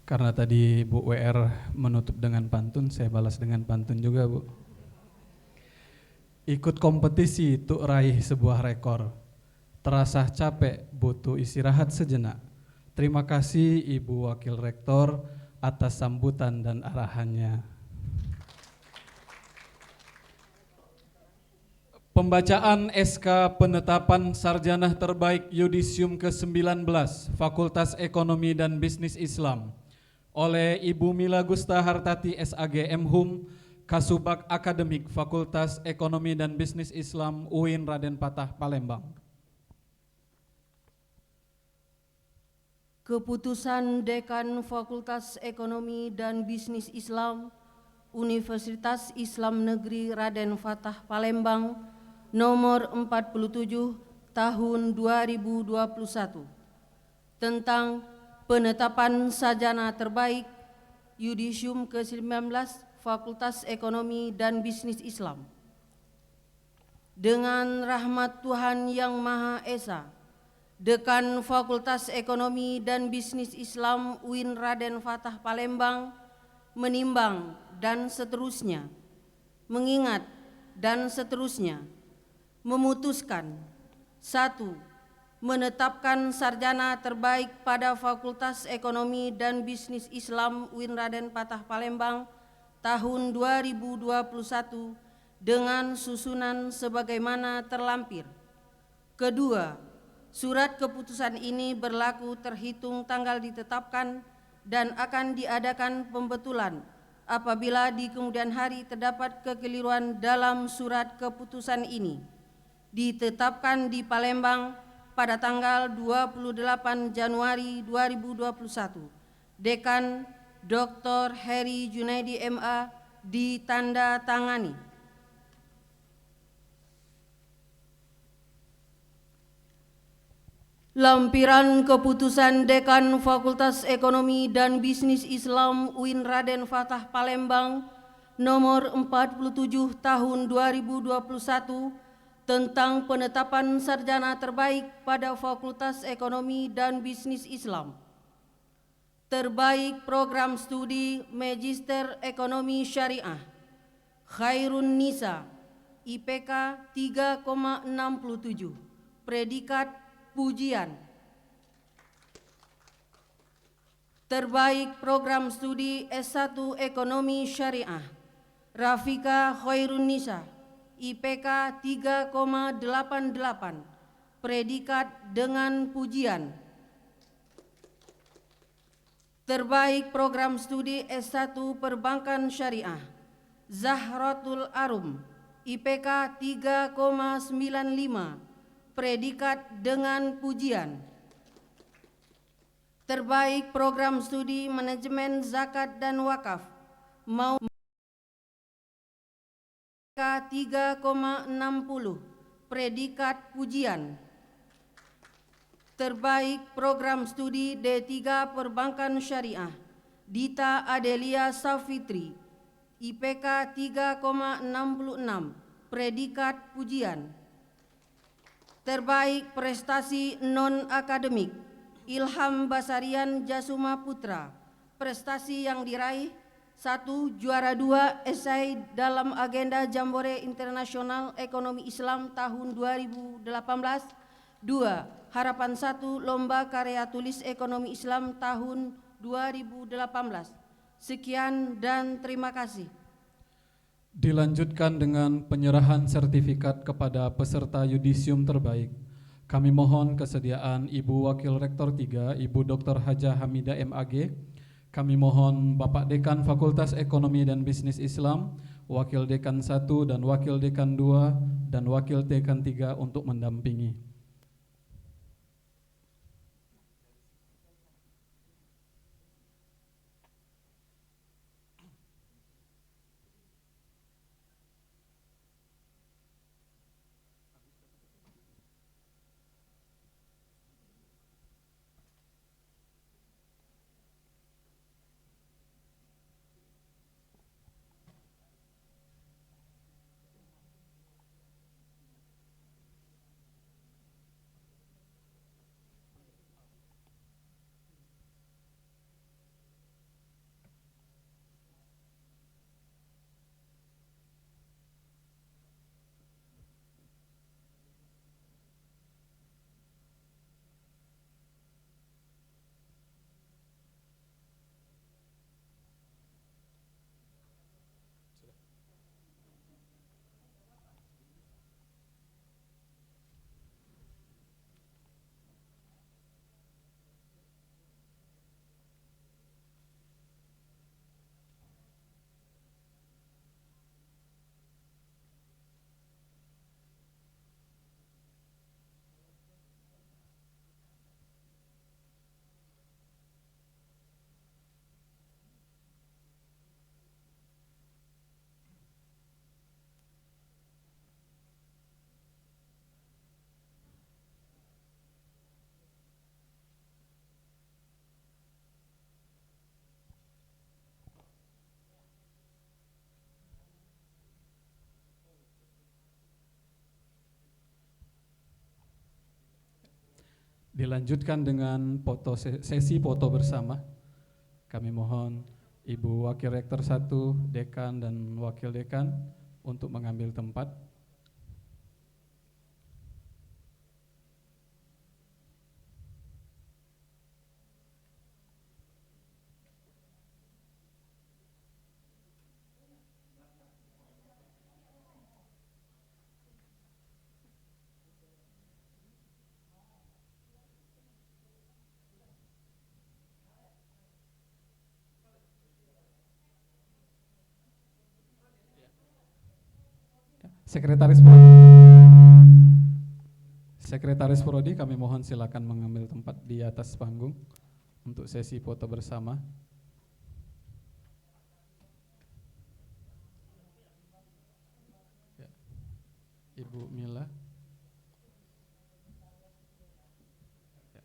Karena tadi Bu WR menutup dengan pantun, saya balas dengan pantun juga Bu. Ikut kompetisi untuk raih sebuah rekor, terasa capek butuh istirahat sejenak. Terima kasih Ibu Wakil Rektor atas sambutan dan arahannya. Pembacaan SK Penetapan Sarjana Terbaik Yudisium ke-19 Fakultas Ekonomi dan Bisnis Islam oleh Ibu Mila Gusta Hartati SAG MHum, Kasubag Akademik Fakultas Ekonomi dan Bisnis Islam UIN Raden Patah Palembang. Keputusan Dekan Fakultas Ekonomi dan Bisnis Islam Universitas Islam Negeri Raden Fatah Palembang nomor 47 tahun 2021 tentang penetapan sarjana terbaik Yudisium ke-19 Fakultas Ekonomi dan Bisnis Islam. Dengan rahmat Tuhan Yang Maha Esa, Dekan Fakultas Ekonomi dan Bisnis Islam UIN Raden Fatah Palembang menimbang dan seterusnya, mengingat dan seterusnya, memutuskan 1. Menetapkan sarjana terbaik pada Fakultas Ekonomi dan Bisnis Islam UIN Raden Patah Palembang tahun 2021 dengan susunan sebagaimana terlampir. Kedua, surat keputusan ini berlaku terhitung tanggal ditetapkan dan akan diadakan pembetulan apabila di kemudian hari terdapat kekeliruan dalam surat keputusan ini. Ditetapkan di Palembang pada tanggal 28 Januari 2021. Dekan Dr. Heri Junaidi MA ditanda tangani. Lampiran keputusan Dekan Fakultas Ekonomi dan Bisnis Islam UIN Raden Fatah Palembang nomor 47 tahun 2021 tentang penetapan sarjana terbaik pada Fakultas Ekonomi dan Bisnis Islam. Terbaik program studi Magister Ekonomi Syariah, Khairun Nisa, IPK 3,67, predikat pujian. Terbaik program studi S1 Ekonomi Syariah, Rafika Khairunisa, IPK 3,88, predikat dengan pujian. Terbaik program studi S1 Perbankan Syariah, Zahratul Arum, IPK 3,95, predikat dengan pujian. Terbaik program studi Manajemen Zakat dan Wakaf, IPK 3,60, predikat pujian. Terbaik program studi D3 Perbankan Syariah, Dita Adelia Safitri, IPK 3,66, predikat pujian. Terbaik prestasi non-akademik, Ilham Basarian Jasuma Putra, prestasi yang diraih: 1. Juara 2 esai dalam agenda Jambore Internasional Ekonomi Islam tahun 2018. 2. Harapan 1 Lomba Karya Tulis Ekonomi Islam tahun 2018. Sekian dan terima kasih. Dilanjutkan dengan penyerahan sertifikat kepada peserta yudisium terbaik. Kami mohon kesediaan Ibu Wakil Rektor 3, Ibu Dr. Hajah Hamidah MAG. Kami mohon Bapak Dekan Fakultas Ekonomi dan Bisnis Islam, Wakil Dekan 1 dan Wakil Dekan 2 dan Wakil Dekan 3 untuk mendampingi. Dilanjutkan dengan sesi foto bersama. Kami mohon Ibu Wakil Rektor 1, Dekan dan Wakil Dekan untuk mengambil tempat. Sekretaris Prodi kami mohon silakan mengambil tempat di atas panggung untuk sesi foto bersama. Ya. Ibu Mila. Ya.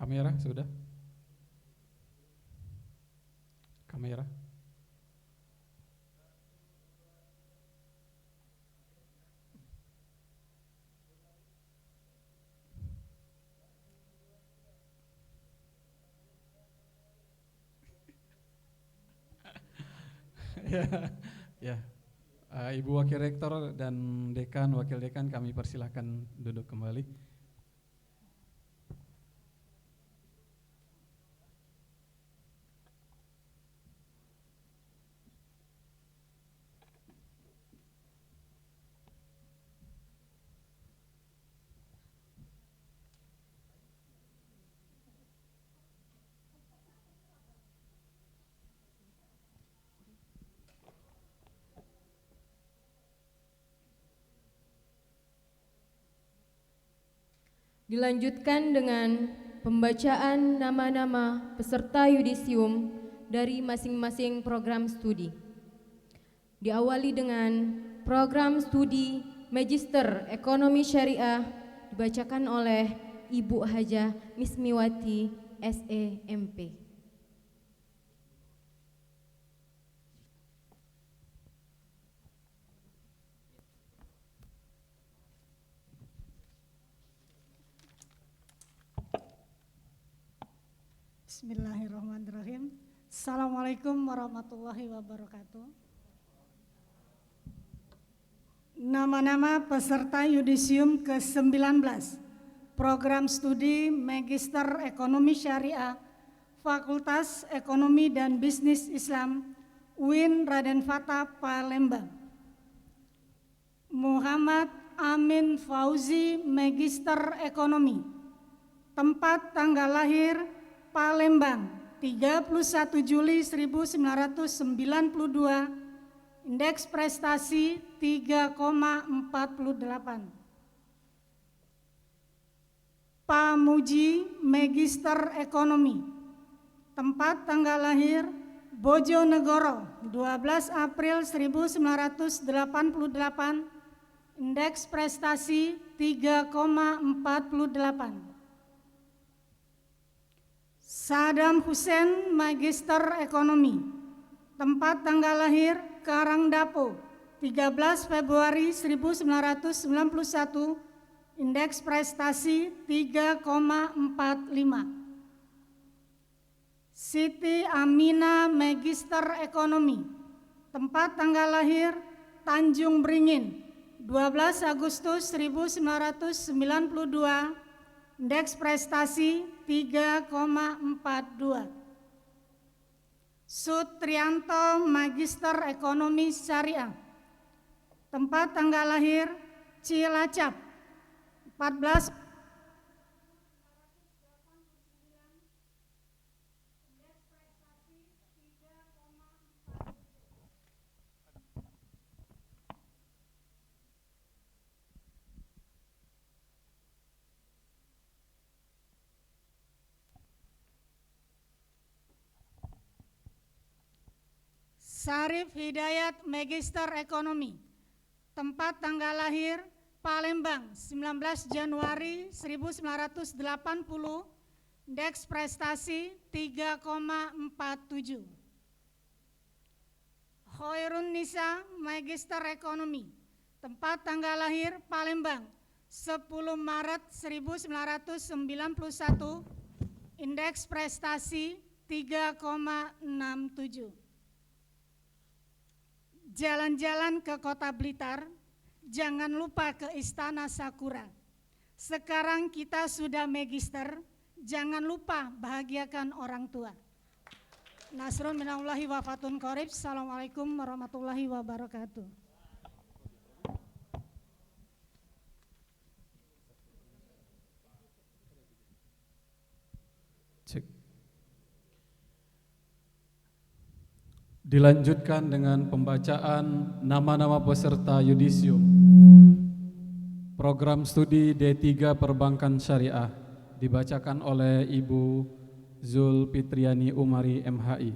Kamera sudah? Kamera. Ya, Ibu Wakil Rektor dan Dekan, Wakil Dekan kami persilahkan duduk kembali. Dilanjutkan dengan pembacaan nama-nama peserta yudisium dari masing-masing program studi. Diawali dengan program studi Magister Ekonomi Syariah dibacakan oleh Ibu Hajah Mismiwati SEMP. Bismillahirrahmanirrahim. Assalamualaikum warahmatullahi wabarakatuh. Nama-nama peserta yudisium ke-19 Program Studi Magister Ekonomi Syariah Fakultas Ekonomi dan Bisnis Islam UIN Raden Fatah Palembang. Muhammad Amin Fauzi, Magister Ekonomi. Tempat tanggal lahir Palembang, 31 Juli 1992, indeks prestasi 3,48. Pak Muji, Magister Ekonomi. Tempat tanggal lahir Bojonegoro, 12 April 1988, indeks prestasi 3,48. Saddam Hussein, Magister Ekonomi. Tempat tanggal lahir Karangdapo, 13 Februari 1991, indeks prestasi 3,45. Siti Amina, Magister Ekonomi. Tempat tanggal lahir Tanjung Beringin, 12 Agustus 1992, indeks prestasi 3,42. Sutrianto, Magister Ekonomi Syariah. Tempat tanggal lahir Cilacap, 14 Sarif Hidayat, Magister Ekonomi. Tempat tanggal lahir Palembang, 19 Januari 1980, indeks prestasi 3,47. Khairun Nisa, Magister Ekonomi. Tempat tanggal lahir Palembang, 10 Maret 1991, indeks prestasi 3,67. Jalan-jalan ke Kota Blitar, jangan lupa ke Istana Sakura. Sekarang kita sudah magister, jangan lupa bahagiakan orang tua. Nasrun minallahi wa fatun qorib. Assalamualaikum warahmatullahi wabarakatuh. Cek. Dilanjutkan dengan pembacaan nama-nama peserta yudisium Program Studi D3 Perbankan Syariah dibacakan oleh Ibu Zulfitriani Umari MHI.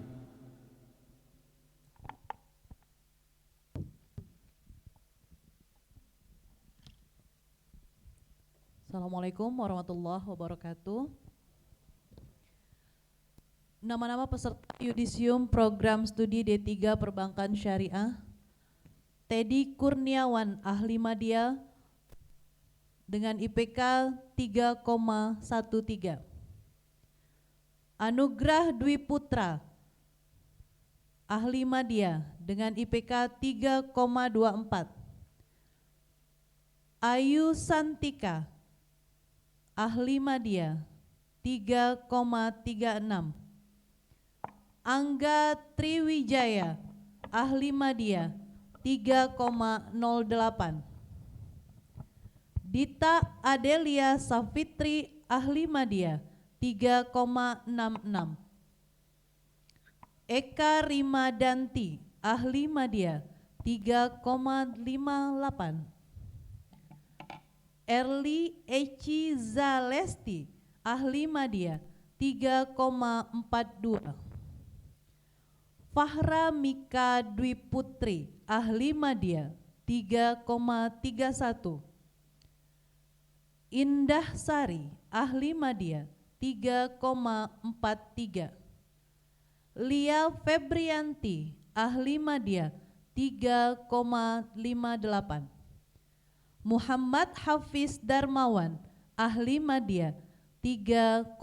Assalamualaikum warahmatullahi wabarakatuh. Nama-nama peserta yudisium Program Studi D3 Perbankan Syariah: Teddy Kurniawan, Ahli Madya dengan IPK 3,13. Anugrah Dwi Putra Ahli Madya dengan IPK 3,24. Ayu Santika, Ahli Madya 3,36. Angga Triwijaya, Ahli Madya 3,08. Dita Adelia Safitri, Ahli Madya 3,66. Eka Rimadanti, Ahli Madya 3,58. Erli Eci Zalesti, Ahli Madya 3,42. Fahra Mika Dwi Putri, Ahli Madya 3,31. Indah Sari, Ahli Madya 3,43. Lia Febrianti, Ahli Madya 3,58. Muhammad Hafiz Darmawan, Ahli Madya 3,00.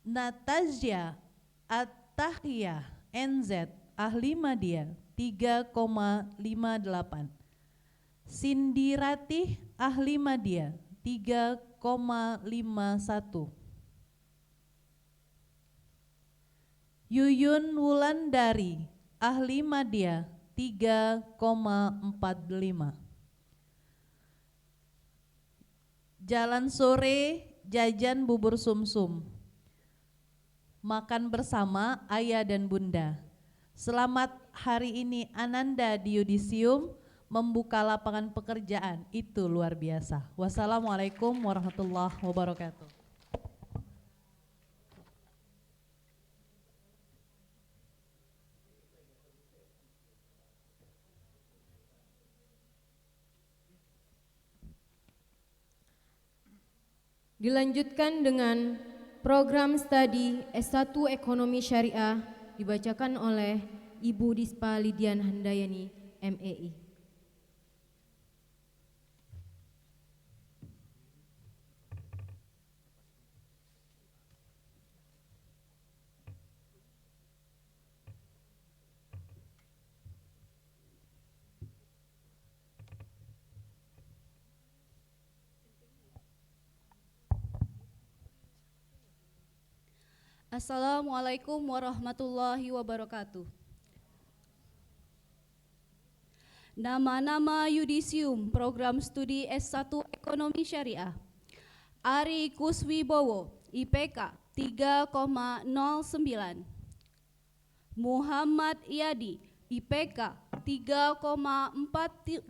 Natasha At-Tahiyah NZ, Ahli Madya 3,58. Cindy Ratih, Ahli Madya 3,51. Yuyun Wulandari, Ahli Madya 3,45. Jalan sore jajan bubur sumsum. Makan bersama ayah dan bunda. Selamat hari ini Ananda di Yudisium membuka lapangan pekerjaan, itu luar biasa. Wassalamualaikum warahmatullahi wabarakatuh. Dilanjutkan dengan program studi S1 Ekonomi Syariah dibacakan oleh Ibu Dispa Lidian Handayani, MEI. Assalamualaikum warahmatullahi wabarakatuh. Nama-nama Yudisium Program Studi S1 Ekonomi Syariah. Ari Kuswibowo, IPK 3,09. Muhammad Iyadi, IPK 3,42.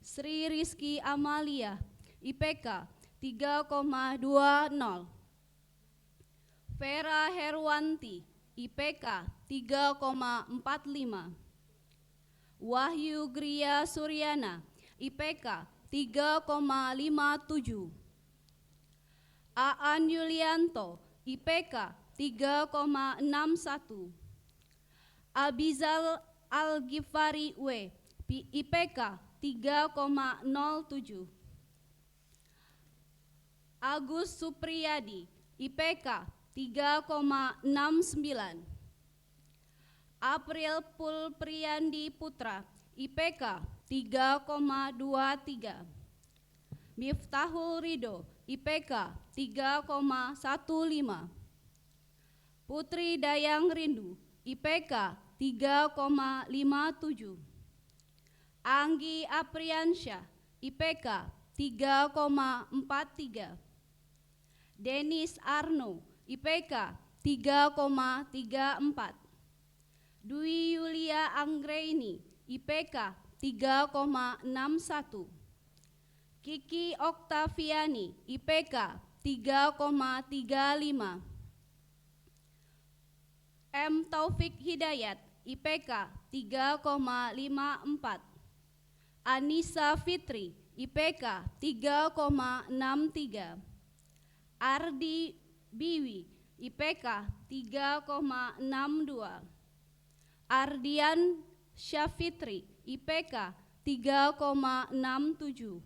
Sri Rizky Amalia, IPK 3,20. Vera Herwanti, IPK 3,45. Wahyu Gria Suryana, IPK 3,57. Aan Yulianto, IPK 3,61. Abizal Al-Ghifari W, IPK 3,07. Agus Supriyadi, IPK 3,69. April Pulpriyandi Putra, IPK 3,23. Miftahul Ridho, IPK 3,15. Putri Dayang Rindu, IPK 3,57. Anggi Apriansyah, IPK 3,43. Denis Arno, IPK 3,34. Dwi Yulia Anggraini, IPK 3,61. Kiki Oktaviani, IPK 3,35. M. Taufik Hidayat, IPK 3,54. Anissa Fitri, IPK 3,63. Ardi Biwi, IPK 3,62. Ardian Syafitri, IPK 3,67.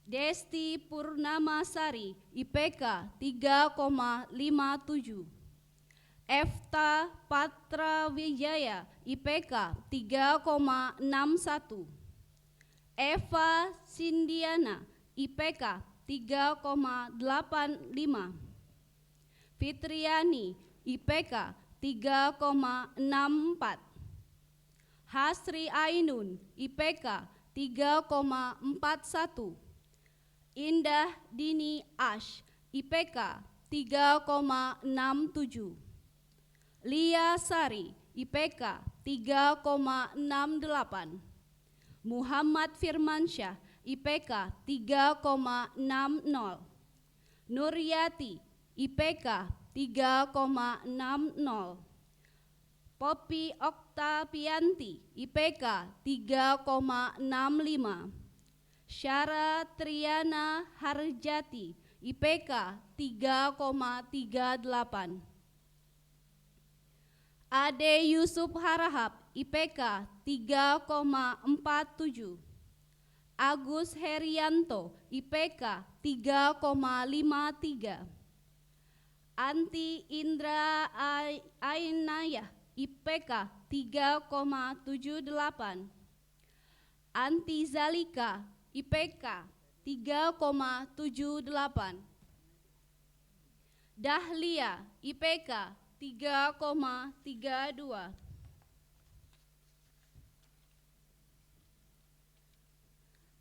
Desti Purnamasari, IPK 3,57. Efta Patra Wijaya, IPK 3,61. Eva Sindiana, IPK 3,85. Fitriani, IPK 3,64. Hasri Ainun, IPK 3,41. Indah Dini Ash, IPK 3,67. Lia Sari, IPK 3,68. Muhammad Firmansyah, IPK 3,60. Nuryati, IPK 3,60. Poppy Oktavianti, IPK 3,65. Syara Triana Harjati, IPK 3,38. Ade Yusuf Harahap, IPK 3,47. Agus Herianto, IPK 3,53. Anti Indra Ainayah, IPK 3,78. Anti Zalika, IPK 3,78. Dahlia, IPK 3,32.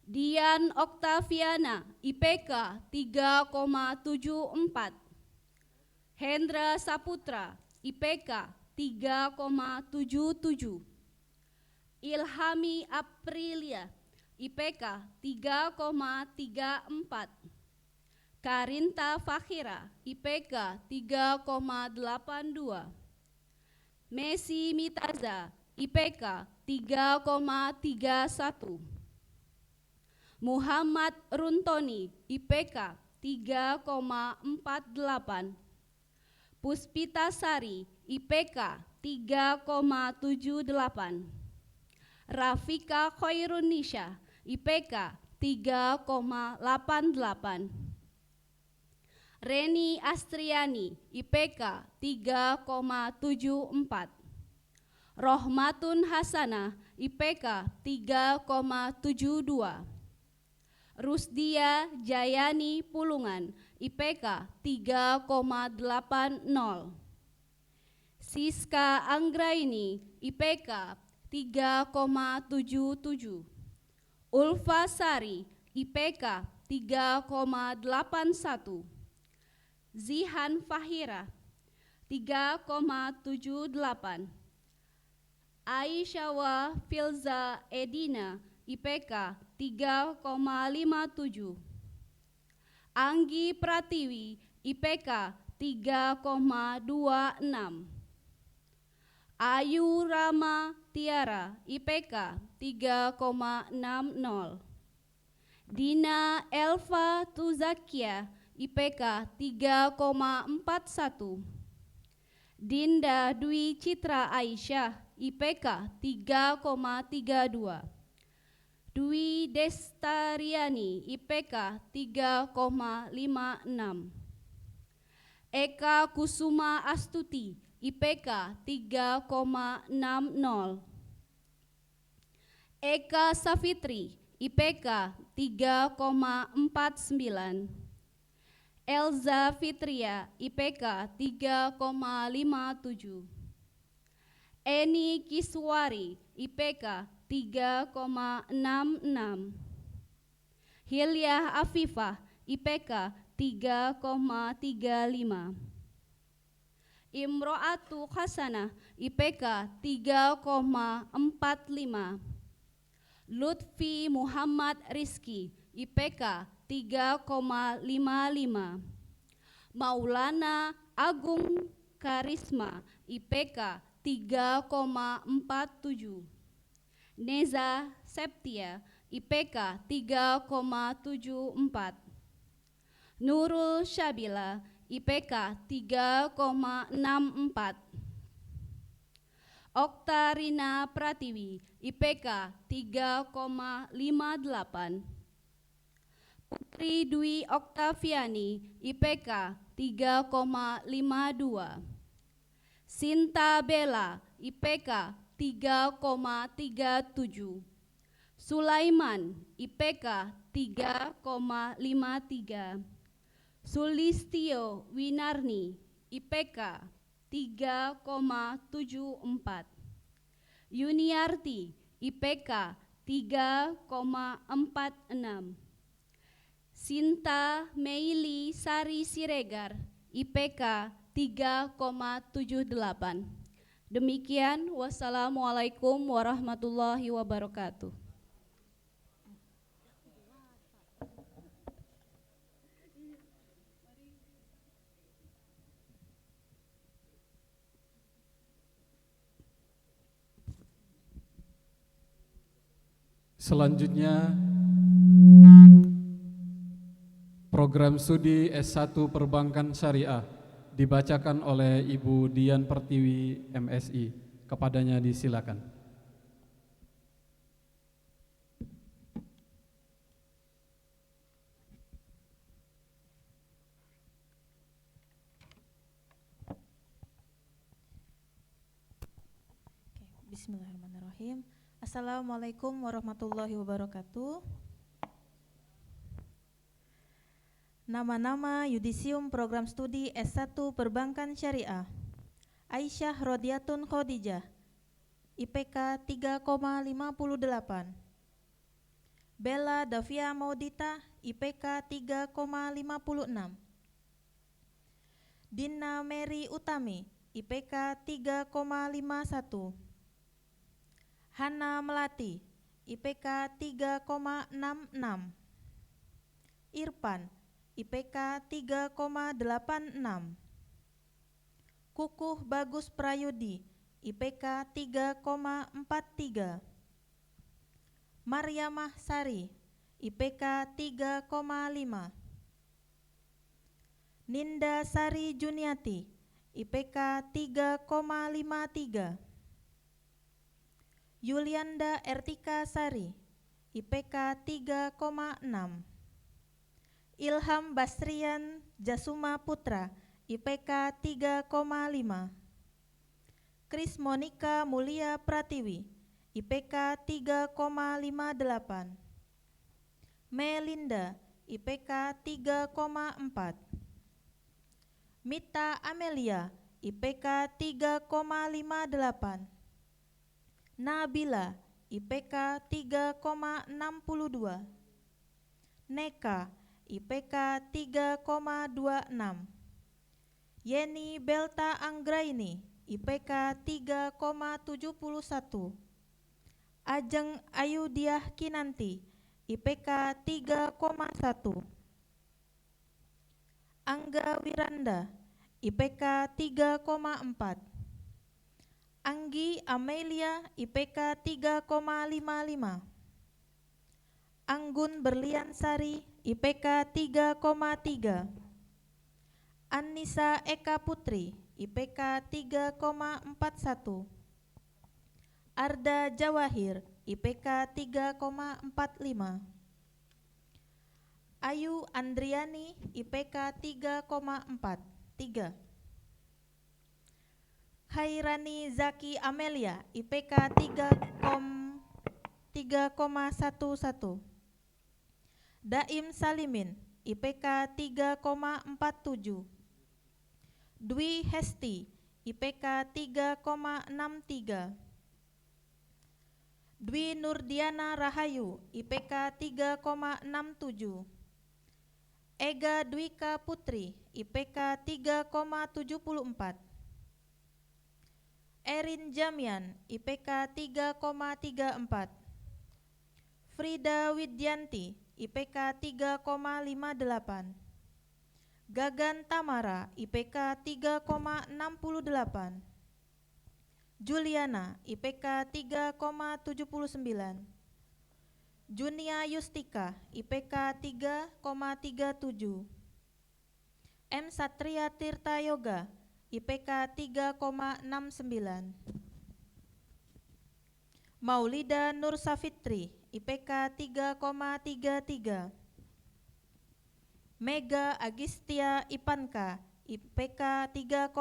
Dian Oktaviana, IPK 3,74. Hendra Saputra, IPK 3,77. Ilhami Aprilia, IPK 3,34. Karinta Fakhira, IPK 3,82. Messi Mitaza, IPK 3,31. Muhammad Runtoni, IPK 3,48. Puspita Sari, IPK 3,78. Rafika Khairunisha, IPK 3,88. Reni Astriani, IPK 3,74. Rohmatun Hasanah, IPK 3,72. Rusdia Jayani Pulungan, IPK 3,80. Siska Anggraini, IPK 3,77. Ulfa Sari, IPK 3,81. Zihan Fahira, 3,78. Aisyawa Filza Edina, IPK 3,57. Anggi Pratiwi, IPK 3,26. Ayu Rama Tiara, IPK 3,60. Dina Elva Tuzakia, IPK 3,41. Dinda Dwi Citra Aisyah, IPK 3,32. Dwi Destariani, IPK 3,56. Eka Kusuma Astuti, IPK 3,60. Eka Safitri, IPK 3,49. Elza Fitria, IPK 3,57. Eni Kiswari, IPK 3,66. Hilyah Afifah, IPK 3,35. Imro'atu Hasanah, IPK 3,45. Lutfi Muhammad Rizki, IPK 3,55. Maulana Agung Karisma, IPK 3,47. Neza Septia, IPK 3,74. Nurul Syabila, IPK 3,64. Oktarina Pratiwi, IPK 3,58. Putri Dwi Oktaviani, IPK 3,52. Sinta Bella, IPK 3,37. Sulaiman, IPK 3,53. Sulistio Winarni, IPK 3,74. Yuniarti, IPK 3,46. Sinta Meili Sari Siregar, IPK 3,78. Demikian, wassalamualaikum warahmatullahi wabarakatuh. Selanjutnya program studi S1 Perbankan Syariah dibacakan oleh Ibu Dian Pertiwi MSI. Kepadanya disilakan. Bismillahirrahmanirrahim. Assalamualaikum warahmatullahi wabarakatuh. Nama-nama Yudisium Program Studi S1 Perbankan Syariah. Aisyah Rodiatun Khadijah, IPK 3,58. Bella Davia Maudita, IPK 3,56. Dina Mary Utami, IPK 3,51. Hana Melati, IPK 3,66. Irfan, IPK 3,86. Kukuh Bagus Prayudi, IPK 3,43. Maryamah Sari, IPK 3,5. Ninda Sari Juniati, IPK 3,53. Yulianda Ertika Sari, IPK 3,6. Ilham Basrian Jasuma Putra, IPK 3,5. Kris Monika Mulia Pratiwi, IPK 3,58. Melinda, IPK 3,4. Mita Amelia, IPK 3,58. Nabila, IPK 3,62. Neka, IPK 3,26. Yeni Belta Anggraini, IPK 3,71. Ajeng Ayudiah Kinanti, IPK 3,1. Angga Wiranda, IPK 3,4. Anggi Amelia, IPK 3,55. Anggun Berlian Sari, IPK 3,3. Anissa Eka Putri, IPK 3,41. Arda Jawahir, IPK 3,45. Ayu Andriani, IPK 3,43. Khairani Zaki Amelia, IPK 3,11. Daim Salimin, IPK 3,47. Dwi Hesti, IPK 3,63. Dwi Nurdiana Rahayu, IPK 3,67. Ega Dwika Putri, IPK 3,74. Erin Jamian, IPK 3,34. Frida Widyanti, IPK 3,58. Gagan Tamara, IPK 3,68. Juliana, IPK 3,79. Junia Yustika, IPK 3,37. M. Satria Tirta Yoga, IPK 3,69. Maulida Nur Safitri, IPK 3,33. Mega Agistia Ipanka, IPK 3,5.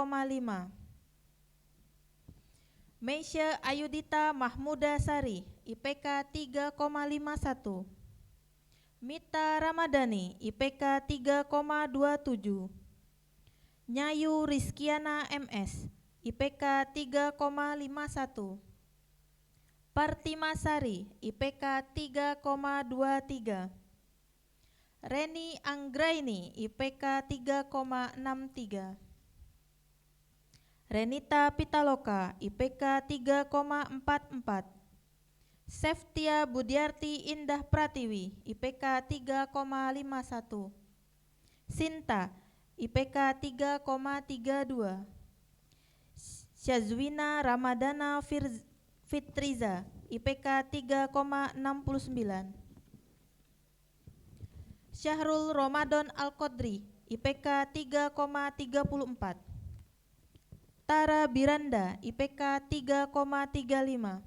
Meisya Ayudita Mahmuda Sari, IPK 3,51. Mita Ramadhani, IPK 3,27. Nyayu Rizkiana MS, IPK 3,51. Partima Sari, IPK 3,23. Reni Anggraini, IPK 3,63. Renita Pitaloka, IPK 3,44. Seftia Budiarti Indah Pratiwi, IPK 3,51. Sinta, IPK 3,32. Syazwina Ramadana Fitriza, IPK 3,69. Syahrul Ramadan Al-Qadri, IPK 3,34. Tara Biranda, IPK 3,35.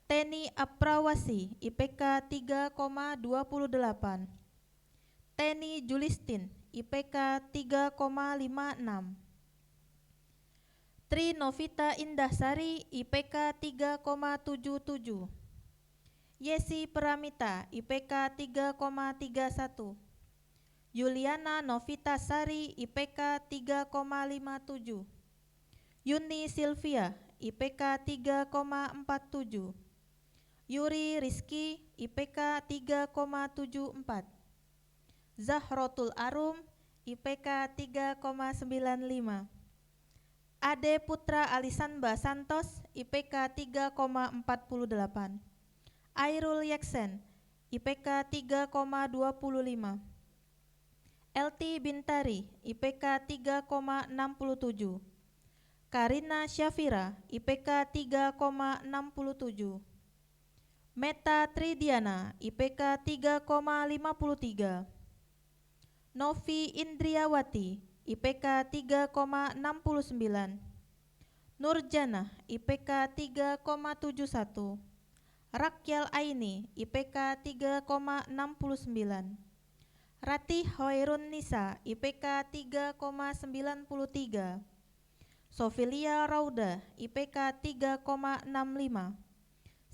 Teni Aprawasi, IPK 3,28. Teni Julistin, IPK 3,56. Tri Novita Indahsari, IPK 3,77. Yesi Pramita, IPK 3,31. Yuliana Novita Sari, IPK 3,57. Yuni Silvia, IPK 3,47. Yuri Rizky, IPK 3,74. Zahrotul Arum, IPK 3,95. Ade Putra Alisanba Santos, IPK 3,48. Airul Yaksen, IPK 3,25. LT Bintari, IPK 3,67. Karina Syafira, IPK 3,67. Meta Tridiana, IPK 3,53. Novi Indriawati, IPK 3,69. Nurjana, IPK 3,71. Rakyal Aini, IPK 3,69. Ratih Hoirun Nisa, IPK 3,93. Sofilia Rauda, IPK 3,65.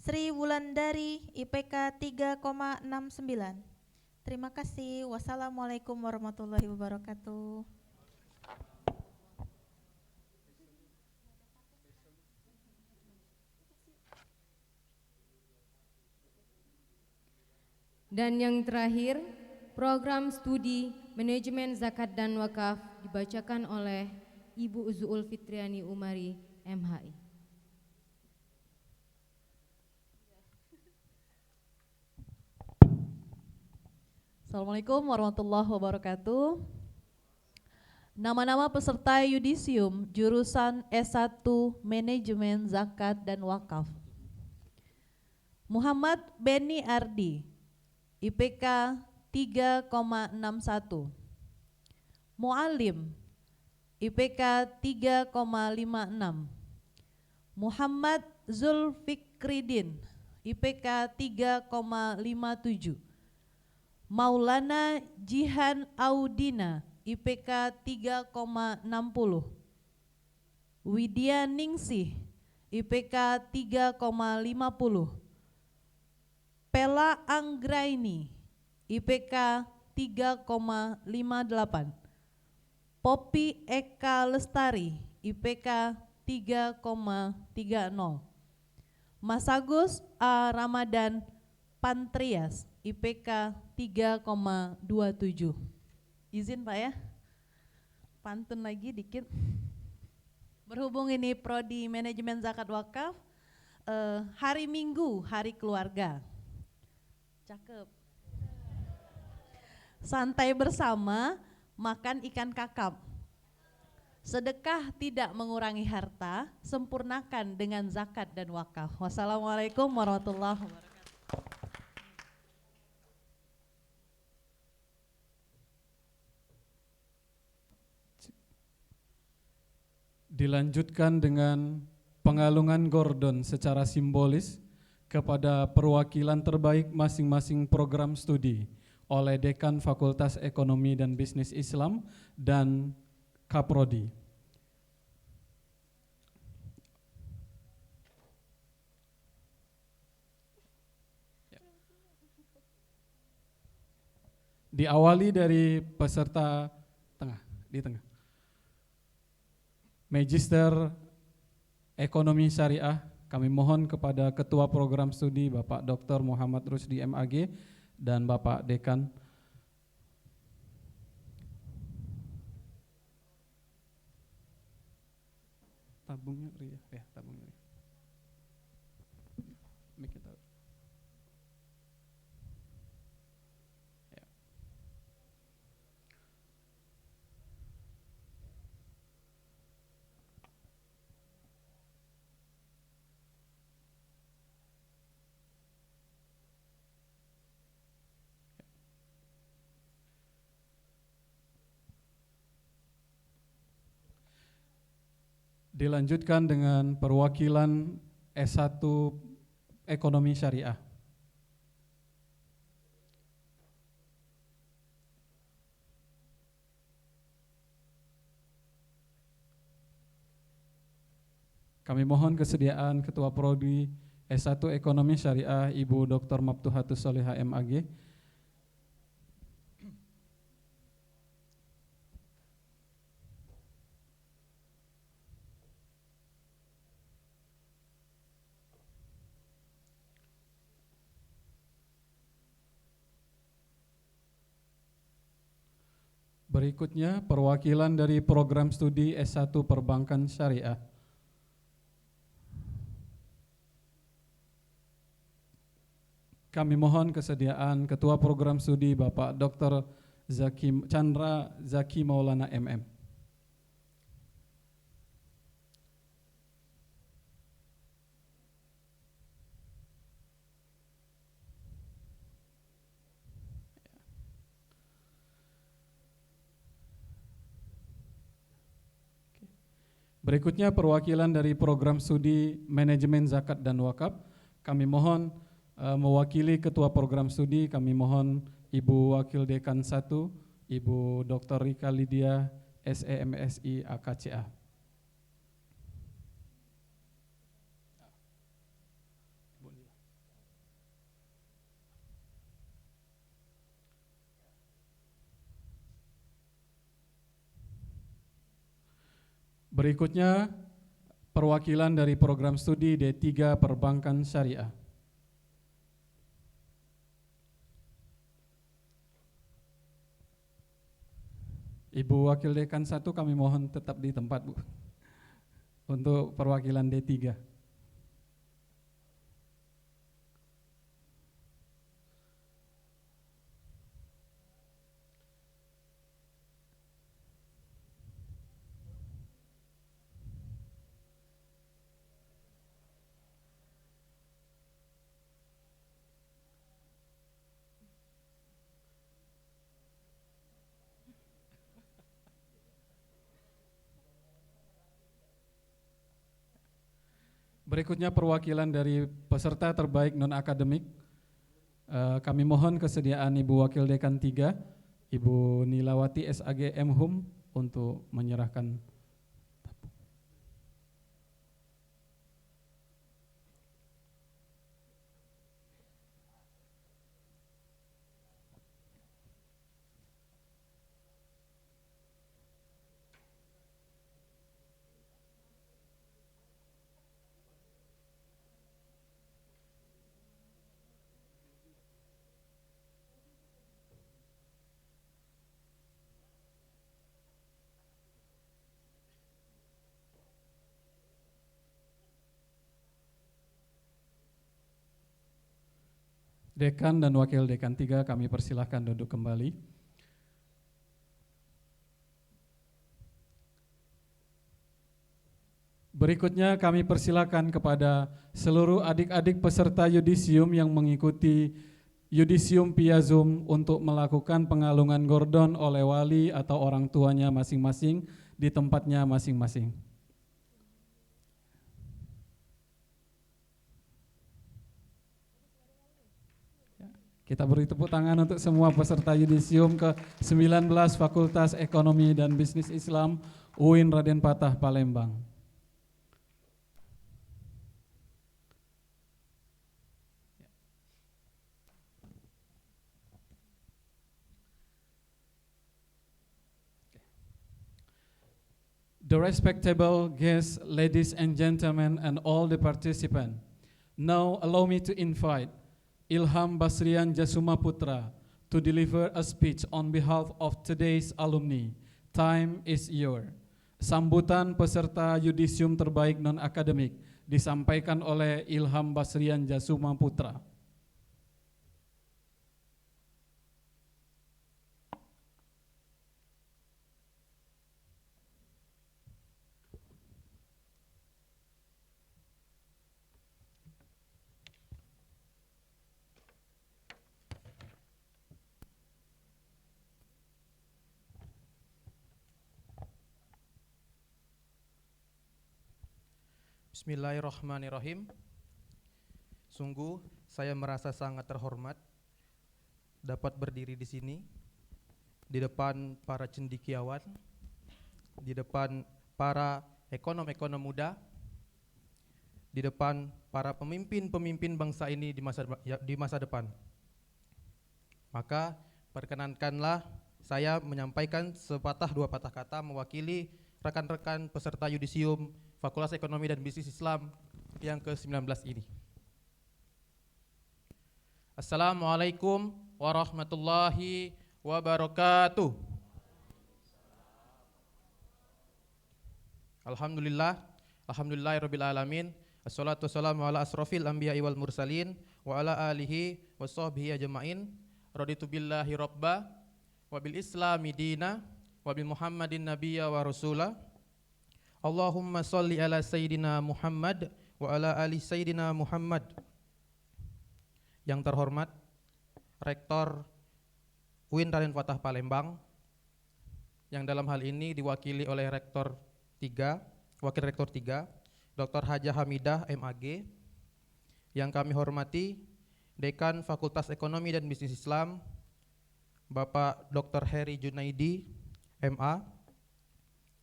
Sri Wulandari, IPK 3,69. Terima kasih. Wassalamualaikum warahmatullahi wabarakatuh. Dan yang terakhir, program studi manajemen zakat dan wakaf dibacakan oleh Ibu Zuul Fitriani Umari, MHI. Assalamualaikum warahmatullahi wabarakatuh. Nama-nama peserta yudisium jurusan S1 Manajemen Zakat dan Wakaf. Muhammad Beni Ardi, IPK 3,61. Mu'alim, IPK 3,56. Muhammad Zulfikridin, IPK 3,57. Maulana Jihan Audina, IPK 3,60. Widya Ningsih, IPK 3,50. Pela Anggraini, IPK 3,58. Poppy Eka Lestari, IPK 3,30. Mas Agus A. Ramadan Pantrias, IPK 3,27. Izin Pak ya, pantun lagi dikit. Berhubung ini Prodi Manajemen Zakat Wakaf, hari Minggu, hari keluarga. Cakep. Santai bersama, makan ikan kakap. Sedekah tidak mengurangi harta, sempurnakan dengan zakat dan wakaf. Wassalamualaikum warahmatullahi wabarakatuh. Dilanjutkan dengan pengalungan gordon secara simbolis kepada perwakilan terbaik masing-masing program studi oleh Dekan Fakultas Ekonomi dan Bisnis Islam dan Kaprodi. Diawali dari peserta di tengah. Magister Ekonomi Syariah, kami mohon kepada Ketua Program Studi Bapak Dr. Muhammad Rusdi MAG dan Bapak Dekan. Tabungnya Ria, ya tabungnya Ria. Mic kita. Ya. Dilanjutkan dengan perwakilan S1 Ekonomi Syariah. Kami mohon kesediaan Ketua Prodi S1 Ekonomi Syariah Ibu Dr. Mabtuhatus Solihah MAG. Berikutnya perwakilan dari program studi S1 Perbankan Syariah. Kami mohon kesediaan Ketua Program Studi Bapak Dr. Chandra Zaki Maulana MM. Berikutnya perwakilan dari program studi Manajemen Zakat dan Wakaf. Kami mohon mewakili Ketua Program Studi, kami mohon Ibu Wakil Dekan 1, Ibu Dr. Rika Lydia, SEMSI AKCA. Berikutnya perwakilan dari program studi D3 Perbankan Syariah. Ibu Wakil Dekan 1 kami mohon tetap di tempat, Bu, untuk perwakilan D3. Berikutnya perwakilan dari peserta terbaik non-akademik. Kami mohon kesediaan Ibu Wakil Dekan 3, Ibu Nilawati SAG M.Hum untuk menyerahkan. Dekan dan Wakil Dekan 3 kami persilahkan duduk kembali. Berikutnya kami persilakan kepada seluruh adik-adik peserta yudisium yang mengikuti yudisium via Zoom untuk melakukan pengalungan gordon oleh wali atau orang tuanya masing-masing di tempatnya masing-masing. Kita beri tepuk tangan untuk semua peserta yudisium ke-19 Fakultas Ekonomi dan Bisnis Islam UIN Raden Fatah Palembang. The respectable guests, ladies and gentlemen, and all the participants, now allow me to invite Ilham Basrian Jasuma Putra to deliver a speech on behalf of today's alumni. Time is yours. Sambutan peserta yudisium terbaik non-akademik disampaikan oleh Ilham Basrian Jasuma Putra. Bismillahirrahmanirrahim. Sungguh saya merasa sangat terhormat dapat berdiri di sini di depan para cendekiawan, di depan para ekonom-ekonom muda, di depan para pemimpin-pemimpin bangsa ini di masa depan. Maka perkenankanlah saya menyampaikan sepatah dua patah kata mewakili rekan-rekan peserta yudisium Fakultas Ekonomi dan Bisnis Islam yang ke-19 ini. Assalamualaikum warahmatullahi wabarakatuh. Alhamdulillahirabbil alamin. Assalatu wassalamu ala asrofil anbiya'i wal mursalin wa ala alihi wa sahbihi ajma'in. Raditu billahi rabba wa bil islami dina wa bil muhammadin nabiyya wa rasula. Allahumma salli ala Sayyidina Muhammad wa ala ali Sayyidina Muhammad. Yang terhormat Rektor UIN Raden Fatah Palembang, yang dalam hal ini diwakili oleh Rektor 3, Wakil Rektor 3, Dr. Hajah Hamidah MAG. Yang kami hormati Dekan Fakultas Ekonomi dan Bisnis Islam, Bapak Dr. Heri Junaidi MA.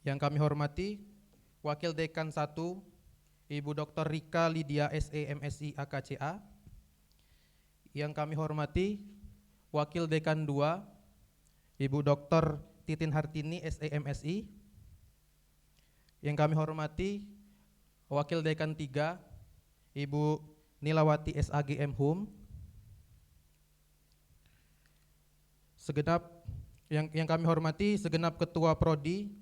Yang kami hormati Wakil Dekan 1, Ibu Dr. Rika Lydia SE MSI AKCA. Yang kami hormati Wakil Dekan 2, Ibu Dr. Titin Hartini SE MSI. Yang kami hormati Wakil Dekan 3, Ibu Nilawati SAG MHum. Yang kami hormati segenap Ketua Prodi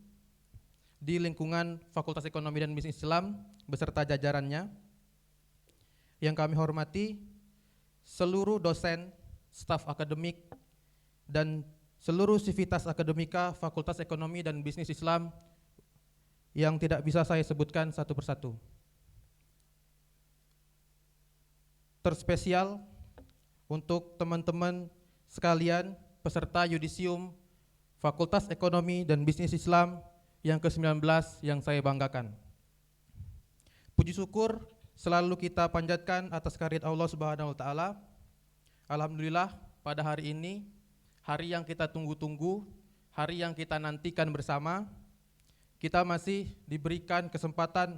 di lingkungan Fakultas Ekonomi dan Bisnis Islam beserta jajarannya. Yang kami hormati seluruh dosen, staf akademik, dan seluruh sivitas akademika Fakultas Ekonomi dan Bisnis Islam yang tidak bisa saya sebutkan satu persatu. Terspesial untuk teman-teman sekalian peserta yudisium Fakultas Ekonomi dan Bisnis Islam yang ke-19 yang saya banggakan. Puji syukur selalu kita panjatkan atas karunia Allah Subhanahu wa taala. Alhamdulillah pada hari ini, hari yang kita tunggu-tunggu, hari yang kita nantikan bersama, kita masih diberikan kesempatan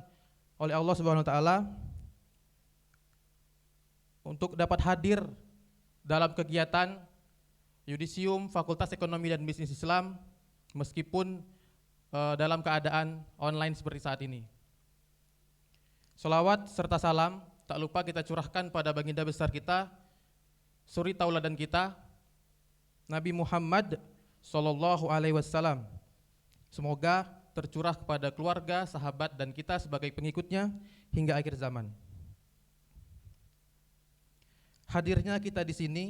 oleh Allah Subhanahu wa taala untuk dapat hadir dalam kegiatan yudisium Fakultas Ekonomi dan Bisnis Islam meskipun dalam keadaan online seperti saat ini. Sholawat serta salam tak lupa kita curahkan pada baginda besar kita, suri tauladan kita, Nabi Muhammad sallallahu alaihi wasallam. Semoga tercurah kepada keluarga, sahabat, dan kita sebagai pengikutnya hingga akhir zaman. Hadirnya kita di sini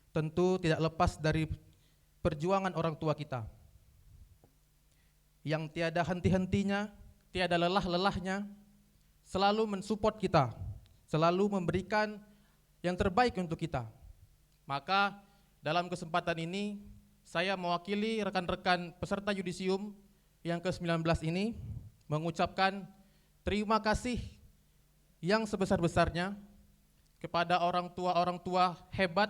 tentu tidak lepas dari perjuangan orang tua kita yang tiada henti-hentinya, tiada lelah-lelahnya, selalu mensupport kita, selalu memberikan yang terbaik untuk kita. Maka dalam kesempatan ini saya mewakili rekan-rekan peserta yudisium yang ke-19 ini mengucapkan terima kasih yang sebesar-besarnya kepada orang tua hebat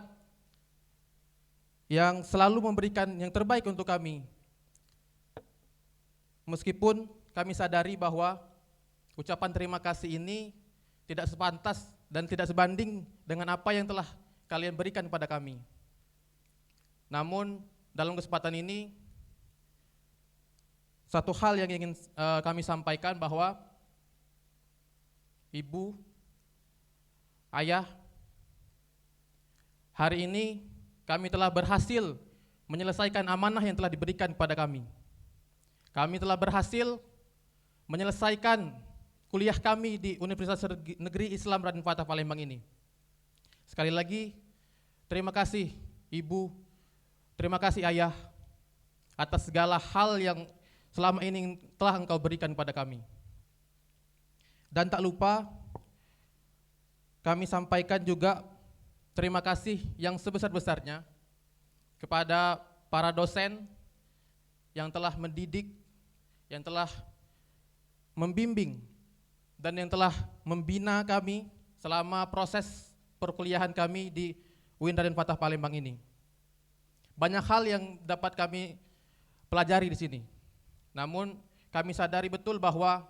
yang selalu memberikan yang terbaik untuk kami. Meskipun kami sadari bahwa ucapan terima kasih ini tidak sepantas dan tidak sebanding dengan apa yang telah kalian berikan kepada kami. Namun dalam kesempatan ini, satu hal yang ingin kami sampaikan bahwa Ibu, Ayah, hari ini kami telah berhasil menyelesaikan amanah yang telah diberikan kepada kami. Kami telah berhasil menyelesaikan kuliah kami di Universitas Negeri Islam Raden Fatah Palembang ini. Sekali lagi, terima kasih Ibu, terima kasih Ayah atas segala hal yang selama ini telah Engkau berikan kepada kami. Dan tak lupa kami sampaikan juga terima kasih yang sebesar-besarnya kepada para dosen yang telah mendidik, yang telah membimbing, dan yang telah membina kami selama proses perkuliahan kami di UIN Raden Fatah Palembang ini. Banyak hal yang dapat kami pelajari di sini. Namun kami sadari betul bahwa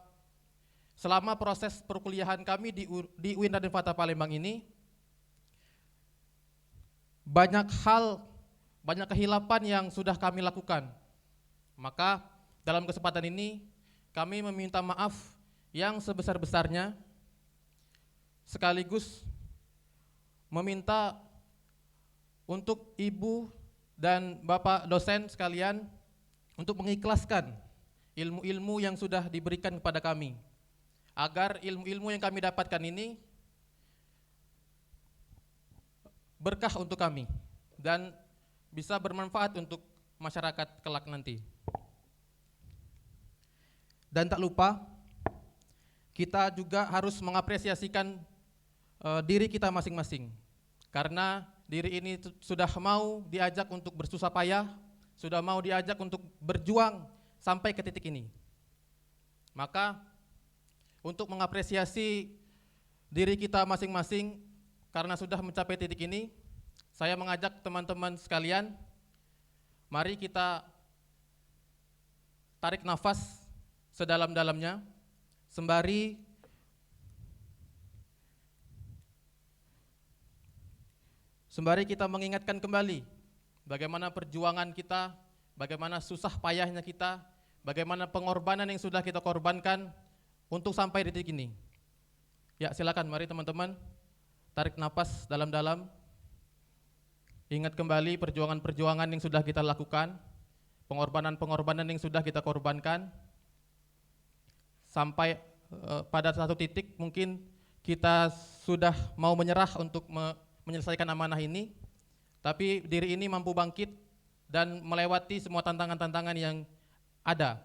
selama proses perkuliahan kami di UIN Raden Fatah Palembang ini, banyak hal, banyak kehilapan yang sudah kami lakukan. Maka dalam kesempatan ini kami meminta maaf yang sebesar-besarnya, sekaligus meminta untuk Ibu dan Bapak dosen sekalian untuk mengikhlaskan ilmu-ilmu yang sudah diberikan kepada kami, agar ilmu-ilmu yang kami dapatkan ini berkah untuk kami dan bisa bermanfaat untuk masyarakat kelak nanti. Dan tak lupa, kita juga harus mengapresiasikan diri kita masing-masing, karena diri ini sudah mau diajak untuk bersusah payah, sudah mau diajak untuk berjuang sampai ke titik ini. Maka untuk mengapresiasi diri kita masing-masing karena sudah mencapai titik ini, saya mengajak teman-teman sekalian, mari kita tarik nafas sedalam-dalamnya, sembari kita mengingatkan kembali bagaimana perjuangan kita, bagaimana susah payahnya kita, bagaimana pengorbanan yang sudah kita korbankan untuk sampai di titik ini. Ya, silakan, mari teman-teman tarik nafas dalam-dalam, ingat kembali perjuangan-perjuangan yang sudah kita lakukan, pengorbanan-pengorbanan yang sudah kita korbankan, sampai pada satu titik mungkin kita sudah mau menyerah untuk menyelesaikan amanah ini, tapi diri ini mampu bangkit dan melewati semua tantangan-tantangan yang ada.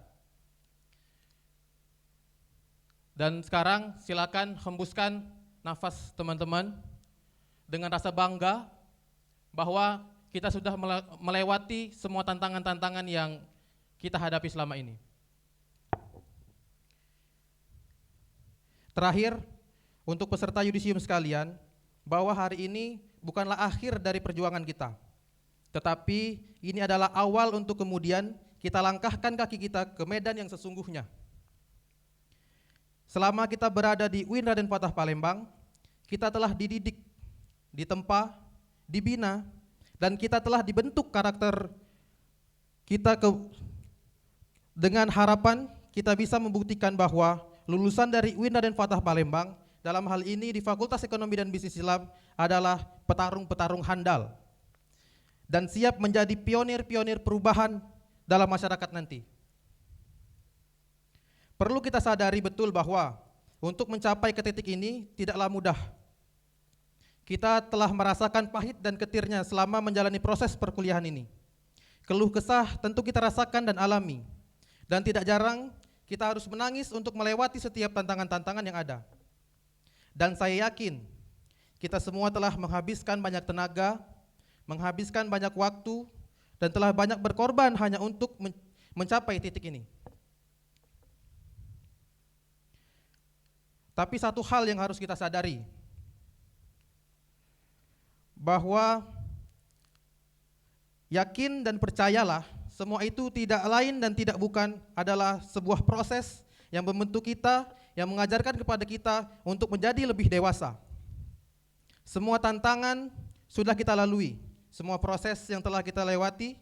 Dan sekarang silakan hembuskan nafas teman-teman dengan rasa bangga bahwa kita sudah melewati semua tantangan-tantangan yang kita hadapi selama ini. Terakhir, untuk peserta yudisium sekalian, bahwa hari ini bukanlah akhir dari perjuangan kita, tetapi ini adalah awal untuk kemudian kita langkahkan kaki kita ke medan yang sesungguhnya. Selama kita berada di UIN Raden Fatah Palembang, kita telah dididik, ditempa, dibina, dan kita telah dibentuk karakter kita dengan harapan kita bisa membuktikan bahwa lulusan dari UIN Raden Fatah Palembang dalam hal ini di Fakultas Ekonomi dan Bisnis Islam adalah petarung-petarung handal dan siap menjadi pionir-pionir perubahan dalam masyarakat nanti. Perlu kita sadari betul bahwa untuk mencapai ke titik ini tidaklah mudah. Kita telah merasakan pahit dan getirnya selama menjalani proses perkuliahan ini. Keluh kesah tentu kita rasakan dan alami, dan tidak jarang kita harus menangis untuk melewati setiap tantangan-tantangan yang ada. Dan saya yakin kita semua telah menghabiskan banyak tenaga, menghabiskan banyak waktu, dan telah banyak berkorban hanya untuk mencapai titik ini. Tapi satu hal yang harus kita sadari, bahwa Yakin dan percayalah, semua itu tidak lain dan tidak bukan adalah sebuah proses yang membentuk kita, yang mengajarkan kepada kita untuk menjadi lebih dewasa. Semua tantangan sudah kita lalui, semua proses yang telah kita lewati,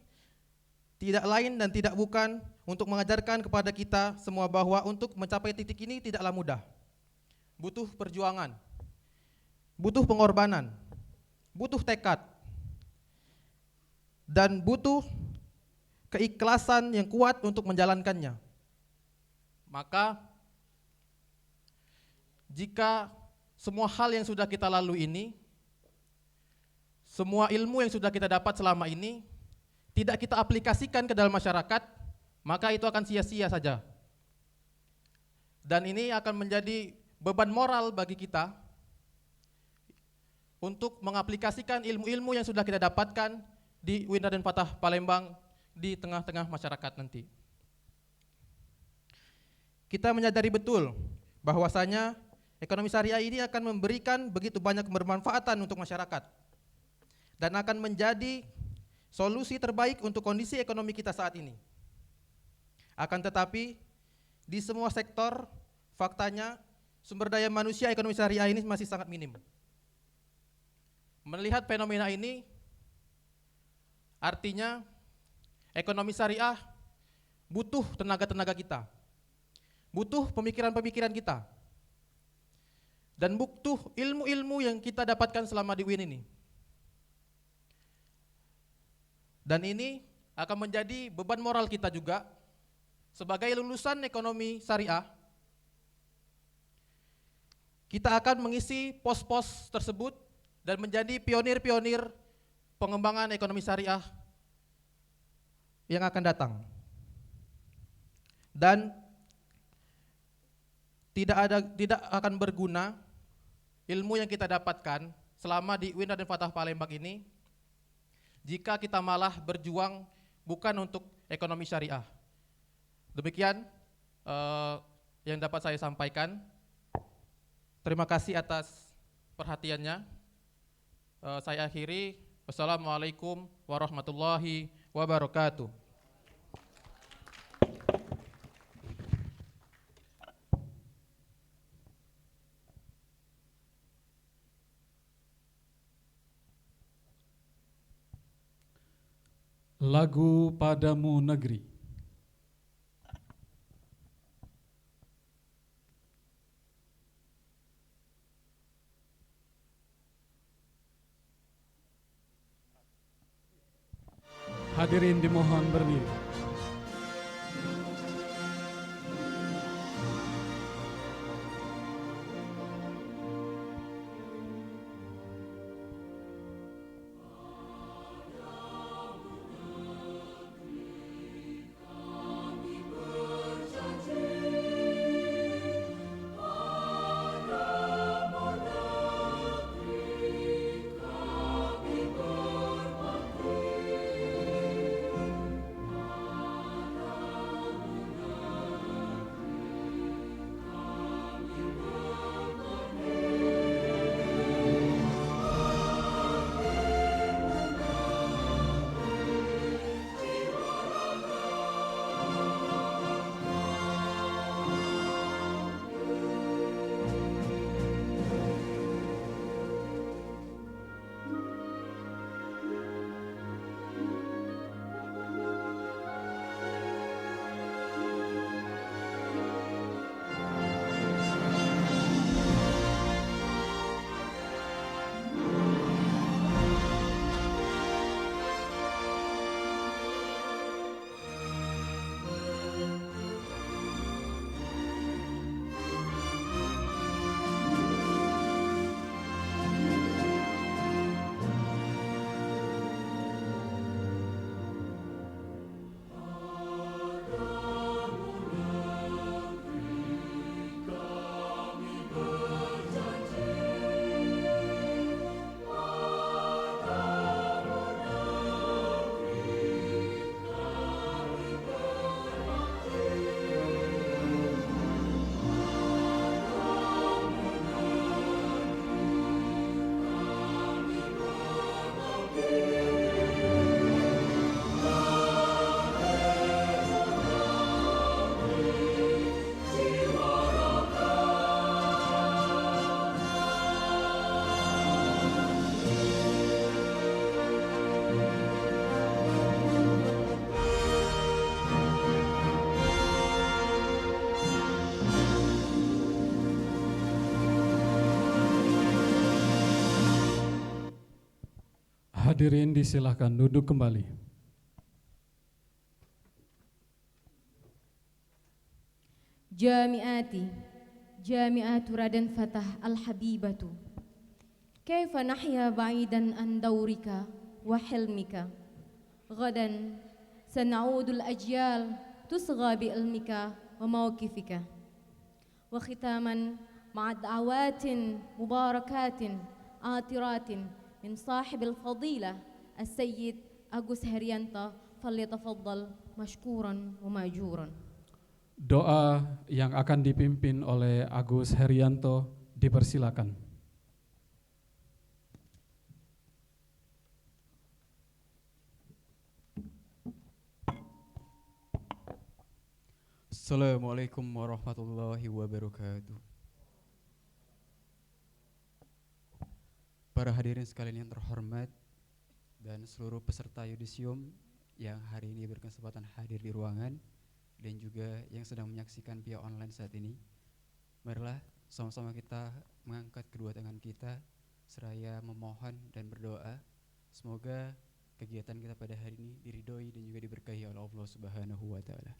tidak lain dan tidak bukan untuk mengajarkan kepada kita semua bahwa untuk mencapai titik ini tidaklah mudah. Butuh perjuangan, butuh pengorbanan, butuh tekad, dan butuh keikhlasan yang kuat untuk menjalankannya. Maka jika semua hal yang sudah kita lalui ini, semua ilmu yang sudah kita dapat selama ini tidak kita aplikasikan ke dalam masyarakat, maka itu akan sia-sia saja. Dan ini akan menjadi beban moral bagi kita untuk mengaplikasikan ilmu-ilmu yang sudah kita dapatkan di UIN Raden Fatah Palembang di tengah-tengah masyarakat nanti. Kita menyadari betul bahwasanya ekonomi syariah ini akan memberikan begitu banyak kebermanfaatan untuk masyarakat dan akan menjadi solusi terbaik untuk kondisi ekonomi kita saat ini. Akan tetapi di semua sektor faktanya sumber daya manusia ekonomi syariah ini masih sangat minim. Melihat fenomena ini artinya ekonomi syariah butuh tenaga-tenaga kita, butuh pemikiran-pemikiran kita, dan butuh ilmu-ilmu yang kita dapatkan selama di UIN ini. Dan ini akan menjadi beban moral kita juga sebagai lulusan ekonomi syariah. Kita akan mengisi pos-pos tersebut dan menjadi pionir-pionir pengembangan ekonomi syariah yang akan datang. Dan tidak akan berguna ilmu yang kita dapatkan selama di UIN Raden Fatah Palembang ini jika kita malah berjuang bukan untuk ekonomi syariah. Demikian yang dapat saya sampaikan. Terima kasih atas perhatiannya. Saya akhiri. Wassalamualaikum warahmatullahi wabarakatuh. Lagu Padamu Negeri. Hadirin dimohon berdiri. Hadirin disilahkan duduk kembali. جامعات رادن فتح الحبيبة كيف نحيا بعيدا عن دورك وحلمك غدا سنعود الأجيال تصغى بعلمك وموقفك وختاما مع دعوات مباركات عاطرات من صاحب الفضيلة السيد أغوس هريانتا فليتفضل مشكورا ومأجورا. Doa yang akan dipimpin oleh Agus Herianto dipersilakan. Assalamualaikum warahmatullahi wabarakatuh. Para hadirin sekalian yang terhormat dan seluruh peserta yudisium yang hari ini berkesempatan hadir di ruangan dan juga yang sedang menyaksikan via online saat ini, marilah sama-sama kita mengangkat kedua tangan kita seraya memohon dan berdoa semoga kegiatan kita pada hari ini diridhoi dan juga diberkahi oleh Allah Subhanahu wa taala.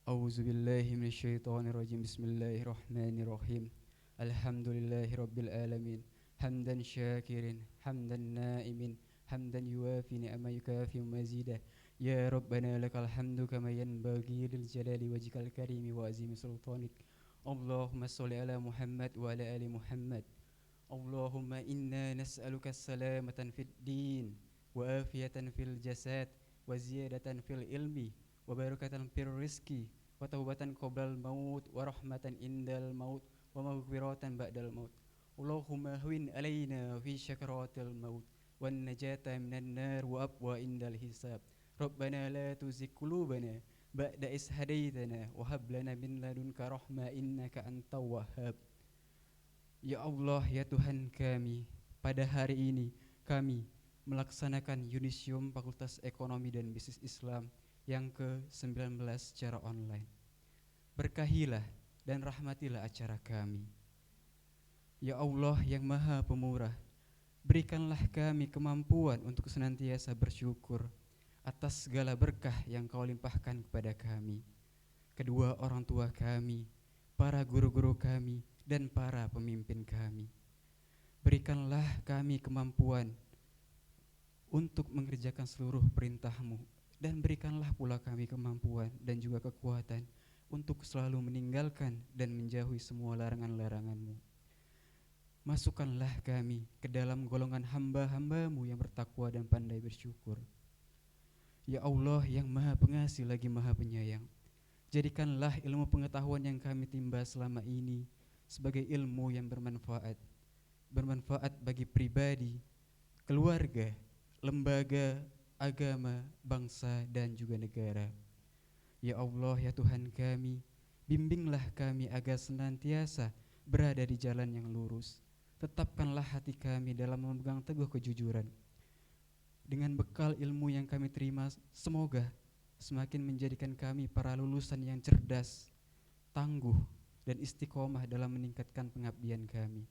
A'udzubillahi minasyaitonirrajim. Bismillahirrahmanirrahim. Alhamdulillahi rabbil alamin. Hamdan syakirin, hamdan naimin, hamdan yuwafi ni'ama yukafi mazidah. Ya Rabbana lakal hamdu kama yanbaghi lil jalali wajhikal karimi wa azimi sultanik. Allahumma sholli ala Muhammad wa ala ali Muhammad. Allahumma inna nas'aluka salamatan fid din wa afiyatan fil jasad wa ziyadatan fil ilmi wa barakatan fil rizqi wa taubatan qoblal maut wa rahmatan indal maut wa maghfiratan ba'dal maut. Allahumma hawin alaina fi syakaratil maut wan najata minan nar wa abwa indal hisab. Rabbana la tuzigh qulubana ba'da idh hadaitana wa hab lana min ladunka rahmah innaka antal wahhab. Ya Allah, ya Tuhan kami, pada hari ini kami melaksanakan yudisium Fakultas Ekonomi dan Bisnis Islam yang ke-19 secara online. Berkahilah dan rahmatilah acara kami. Ya Allah yang Maha Pemurah, berikanlah kami kemampuan untuk senantiasa bersyukur atas segala berkah yang Kau limpahkan kepada kami, kedua orang tua kami, para guru-guru kami, dan para pemimpin kami. Berikanlah kami kemampuan untuk mengerjakan seluruh perintah-Mu, dan berikanlah pula kami kemampuan dan juga kekuatan untuk selalu meninggalkan dan menjauhi semua larangan-larangan-Mu. Masukkanlah kami ke dalam golongan hamba-hamba-Mu yang bertakwa dan pandai bersyukur. Ya Allah yang Maha Pengasih lagi Maha Penyayang, jadikanlah ilmu pengetahuan yang kami timba selama ini sebagai ilmu yang bermanfaat bagi pribadi, keluarga, lembaga, agama, bangsa, dan juga negara. Ya Allah, ya Tuhan kami, bimbinglah kami agar senantiasa berada di jalan yang lurus. Tetapkanlah hati kami dalam memegang teguh kejujuran. Dengan bekal ilmu yang kami terima, semoga semakin menjadikan kami para lulusan yang cerdas, tangguh, dan istiqomah dalam meningkatkan pengabdian kami.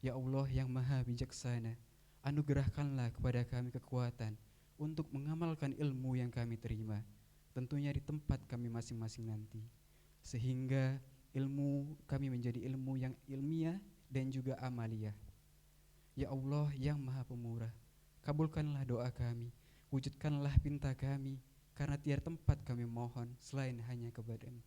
Ya Allah yang Maha Bijaksana, anugerahkanlah kepada kami kekuatan untuk mengamalkan ilmu yang kami terima, tentunya di tempat kami masing-masing nanti, sehingga ilmu kami menjadi ilmu yang ilmiah dan juga amaliyah. Ya Allah yang Maha Pemurah, kabulkanlah doa kami, wujudkanlah pinta kami, karena tiada tempat kami mohon selain hanya kepada-Mu.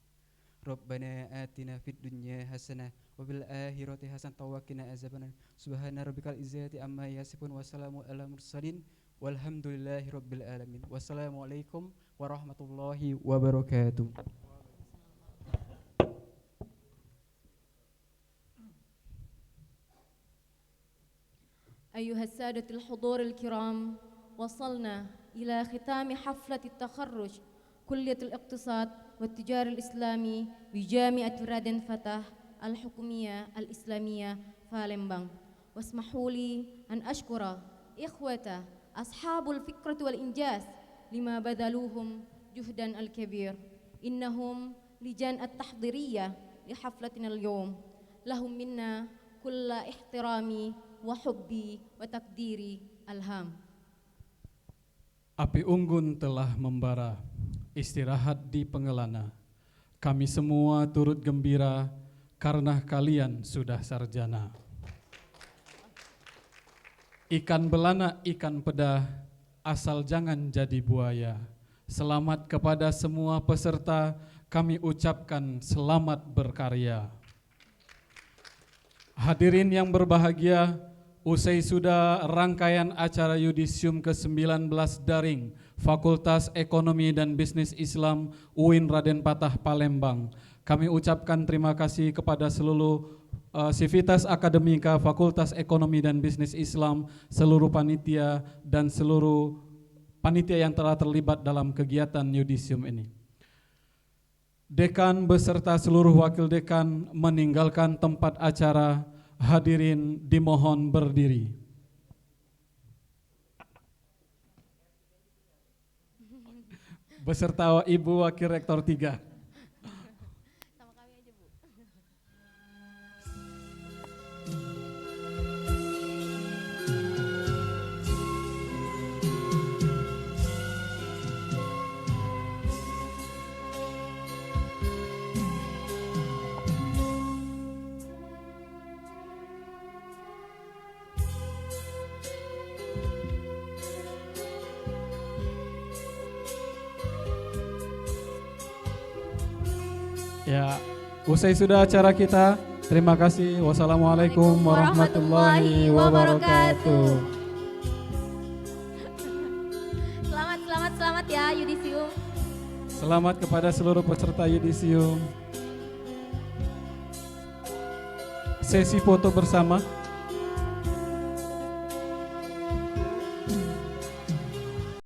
Rabbana atina fid dunya hasanah wa bil akhirati hasanah wa qina azabannar. Subhana rabbikal izzati amma yasifun wa salamun alal mursalin walhamdulillahi rabbil alamin. Wassalamualaikum warahmatullahi wabarakatuh. أيها السادة الحضور الكرام، وصلنا إلى ختام حفلة التخرج كلية الاقتصاد والتجارة الإسلامي بجامعة رادن فتح الحكومية الإسلامية فالمبانغ. واسمحوا لي أن أشكر إخوة أصحاب الفكرة والإنجاز لما بذلوهم جهدا الكبير. إنهم لجان التحضيرية لحفلتنا اليوم، لهم منا كل احترامي وحبي وتقديري ألهام. Api unggun telah membara, istirahat di pengelana. Kami semua turut gembira karena kalian sudah sarjana. Ikan belana, ikan pedah, asal jangan jadi buaya. Selamat kepada semua peserta, kami ucapkan selamat berkarya. Hadirin yang berbahagia, usai sudah rangkaian acara Yudisium ke-19 daring Fakultas Ekonomi dan Bisnis Islam UIN Raden Fatah Palembang, kami ucapkan terima kasih kepada seluruh Sivitas Akademika Fakultas Ekonomi dan Bisnis Islam, seluruh panitia dan seluruh panitia yang telah terlibat dalam kegiatan Yudisium ini. Dekan beserta seluruh wakil dekan meninggalkan tempat acara. Hadirin dimohon berdiri. Beserta Ibu Wakil Rektor 3. Ya, usai sudah acara kita. Terima kasih. Wassalamualaikum warahmatullahi wabarakatuh. Selamat ya Yudisium. Selamat kepada seluruh peserta Yudisium. Sesi foto bersama.